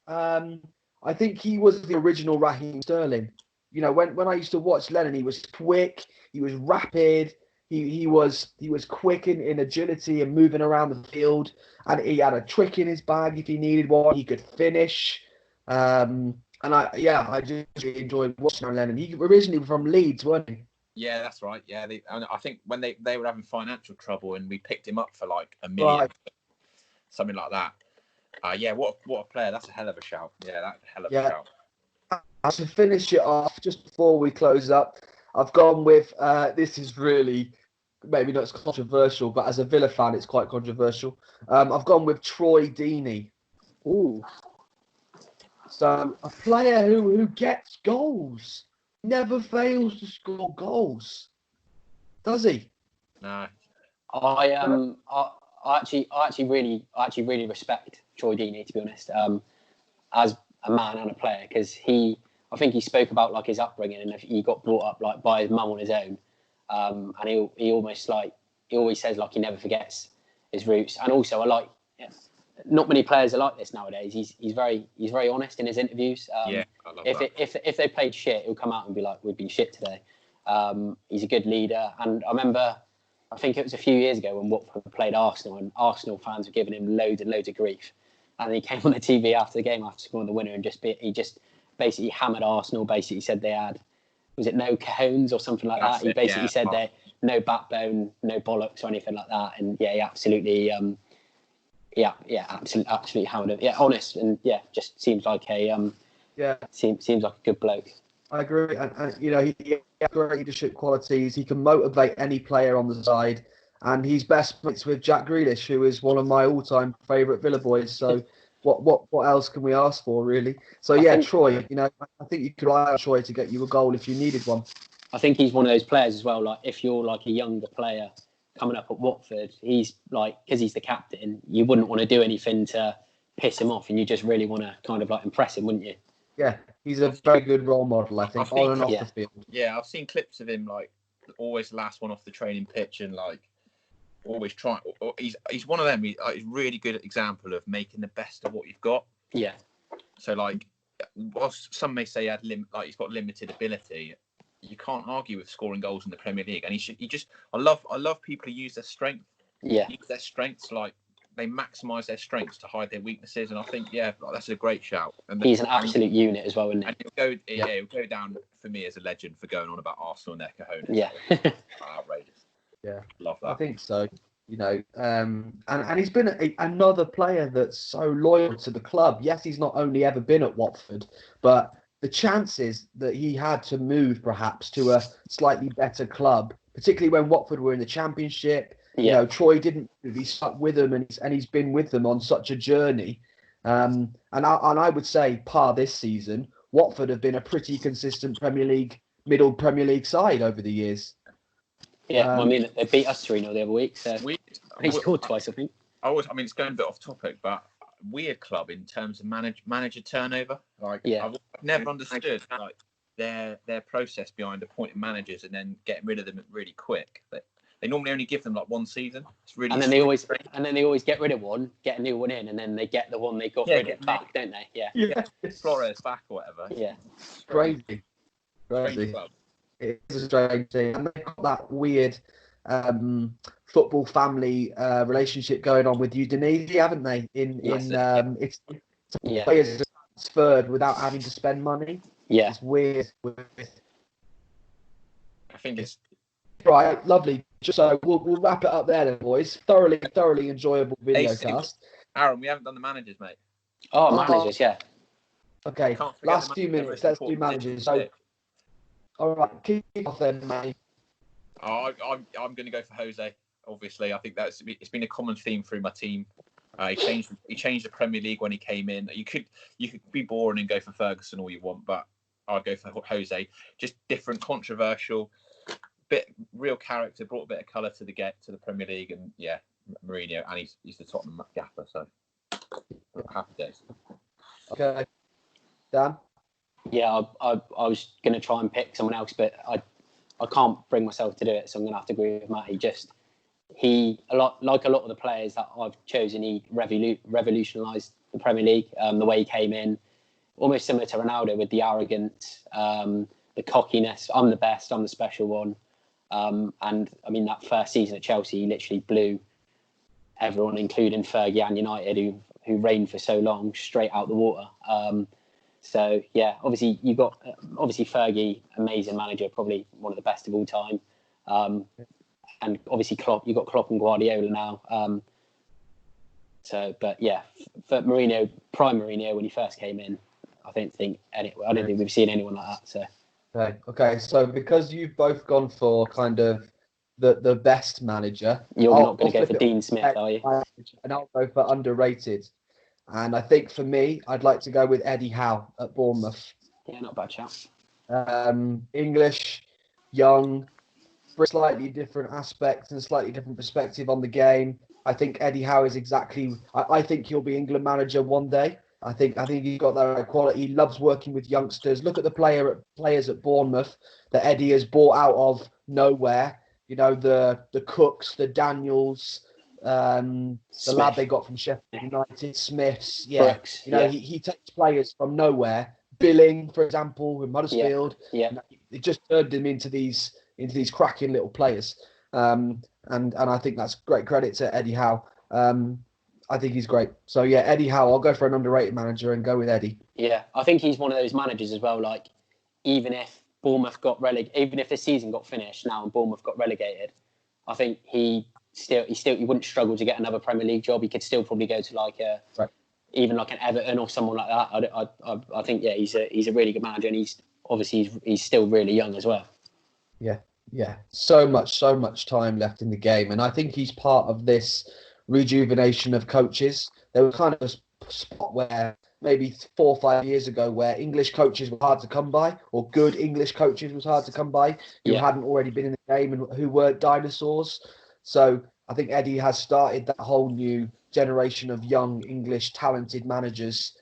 I think he was the original Raheem Sterling. When I used to watch Lennon, he was quick, he was rapid, he was quick in agility and moving around the field, and he had a trick in his bag if he needed one. He could finish. And I just really enjoyed watching Aaron Lennon. He originally from Leeds, weren't he? Yeah, that's right. Yeah, I think when they were having financial trouble and we picked him up for like $1 million, something like that. What a player. That's a hell of a shout. Yeah, that's a hell of a shout. To finish it off, just before we close up, I've gone with, this is really, maybe not as controversial, but as a Villa fan, it's quite controversial. I've gone with Troy Deeney. Ooh. So, a player who gets goals, never fails to score goals. Does he? No. I actually really respect Troy Deeney, to be honest, as a man and a player, because I think he spoke about like his upbringing and he got brought up like by his mum on his own, and he always says like he never forgets his roots. And also not many players are like this nowadays. He's very honest in his interviews. I love that. If they played shit, he'll come out and be like, we've been shit today. He's a good leader, and I remember, I think it was a few years ago when Watford played Arsenal, and Arsenal fans were giving him loads and loads of grief. And he came on the TV after the game after scoring the winner and he just basically hammered Arsenal. Basically said they had, was it no cojones or something like that? He basically said they no backbone, no bollocks or anything like that. And yeah, he absolutely, absolutely hammered him. Yeah, honest and just seems like seems like a good bloke. I agree, and he has great leadership qualities. He can motivate any player on the side, and he's best mates with Jack Grealish, who is one of my all-time favourite Villa boys. So, what else can we ask for, really? So Troy, I think you could rely on Troy to get you a goal if you needed one. I think he's one of those players as well. Like if you're like a younger player coming up at Watford, he's like, because he's the captain, you wouldn't want to do anything to piss him off, and you just really want to kind of like impress him, wouldn't you? Yeah, he's a very good role model, I think on and off the field. Yeah, I've seen clips of him like always last one off the training pitch and like always trying. He's one of them. He's a really good example of making the best of what you've got. Yeah. So like, whilst some may say he's got limited ability, you can't argue with scoring goals in the Premier League. And I love people who use their strength. Yeah. Use their strengths like. They maximise their strengths to hide their weaknesses, and I think that's a great shout. And he's an absolute unit as well, isn't he? And he'll go down for me as a legend for going on about Arsenal and their cojones. Yeah, outrageous. Yeah, love that. I think so. And he's been another player that's so loyal to the club. Yes, he's not only ever been at Watford, but the chances that he had to move perhaps to a slightly better club, particularly when Watford were in the Championship. Yeah. Troy didn't really stuck with them, and he's been with them on such a journey. And I would say, this season, Watford have been a pretty consistent middle Premier League side over the years. Yeah, they beat us 3-0 the other week. So he scored twice, I think. It's going a bit off topic, but weird club in terms of manager turnover. Like, I've never understood like their process behind appointing managers and then getting rid of them really quick. They normally only give them like one season. It's really and then they always get rid of one, get a new one in, and then they get the one they got rid of back, don't they? Yeah. Flores back or whatever. Yeah. Crazy. It is a strange thing, and they've got that weird football family relationship going on with Udinese, haven't they? It's players transferred without having to spend money. Yeah, it's weird. I think it's right. Lovely. So we'll wrap it up there, then, boys. Thoroughly enjoyable video cast. Aaron, we haven't done the managers, mate. Oh, managers, yeah. Okay, last few minutes. Let's do managers. So, all right, kick off then, mate. I'm going to go for Jose. Obviously, I think it's been a common theme through my team. He changed the Premier League when he came in. You could be boring and go for Ferguson all you want, but I'll go for Jose. Just different, controversial, bit real character, brought a bit of colour to the Premier League, and Mourinho, and he's the Tottenham gaffer, so happy days. Okay, Dan. Yeah, I was going to try and pick someone else, but I can't bring myself to do it, so I'm going to have to agree with Matt. A lot of the players that I've chosen, he revolutionised the Premier League. The way he came in, almost similar to Ronaldo, with the arrogance, the cockiness. I'm the best. I'm the special one. And I mean, that first season at Chelsea, he literally blew everyone, including Fergie and United, who reigned for so long, straight out the water. So yeah, obviously you got Fergie, amazing manager, probably one of the best of all time. And obviously Klopp, you got Klopp and Guardiola now. But yeah, for Mourinho, prime Mourinho when he first came in, I don't think we've seen anyone like that. So okay. So because you've both gone for kind of the best manager, you're not going to go for Dean Smith, are you? And I'll go for underrated. And I think for me, I'd like to go with Eddie Howe at Bournemouth. Yeah, not a bad shout. English, young, slightly different aspects and slightly different perspective on the game. I think Eddie Howe is I think he'll be England manager one day. I think he's got that quality. He loves working with youngsters. Look at the players at Bournemouth that Eddie has brought out of nowhere. You know, the Cooks, the Daniels, the lad they got from Sheffield United, Smiths. Yeah, Brooks, he takes players from nowhere. Billing, for example, in Huddersfield. Yeah. It just turned him into these cracking little players. And I think that's great credit to Eddie Howe. I think he's great. So yeah, Eddie Howe. I'll go for an underrated manager and go with Eddie. Yeah, I think he's one of those managers as well. Like, even if Bournemouth got relegated, even if the season got finished now and Bournemouth got relegated, I think he wouldn't struggle to get another Premier League job. He could still probably go to even like an Everton or someone like that. I think he's a really good manager, and he's still really young as well. Yeah. So much time left in the game, and I think he's part of this rejuvenation of coaches. There was kind of a spot where maybe 4 or 5 years ago where English coaches were hard to come by, or good English coaches was hard to come by, who hadn't already been in the game and who weren't dinosaurs. So I think Eddie has started that whole new generation of young English talented managers.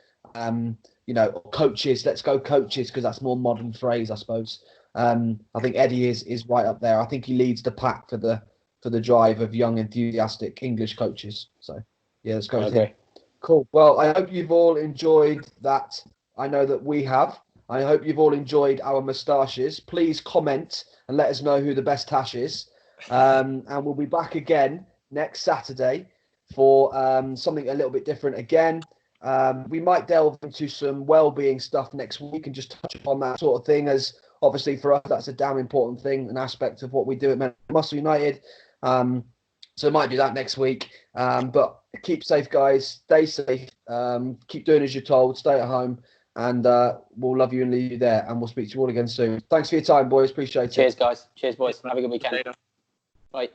Coaches. Let's go coaches, because that's more modern phrase, I suppose. I think Eddie is right up there. I think he leads the pack for the drive of young, enthusiastic English coaches. So yeah, let's go with him. Cool. Well, I hope you've all enjoyed that. I know that we have. I hope you've all enjoyed our moustaches. Please comment and let us know who the best tash is. And we'll be back again next Saturday for something a little bit different again. We might delve into some well-being stuff next week and just touch upon that sort of thing, as obviously for us that's a damn important thing, an aspect of what we do at Muscle United. So I might do that next week. But keep safe, guys. Stay safe. Keep doing as you're told. Stay at home. And we'll love you and leave you there. And we'll speak to you all again soon. Thanks for your time, boys. Appreciate it. Cheers, guys. Cheers, boys. Have a good weekend. Bye.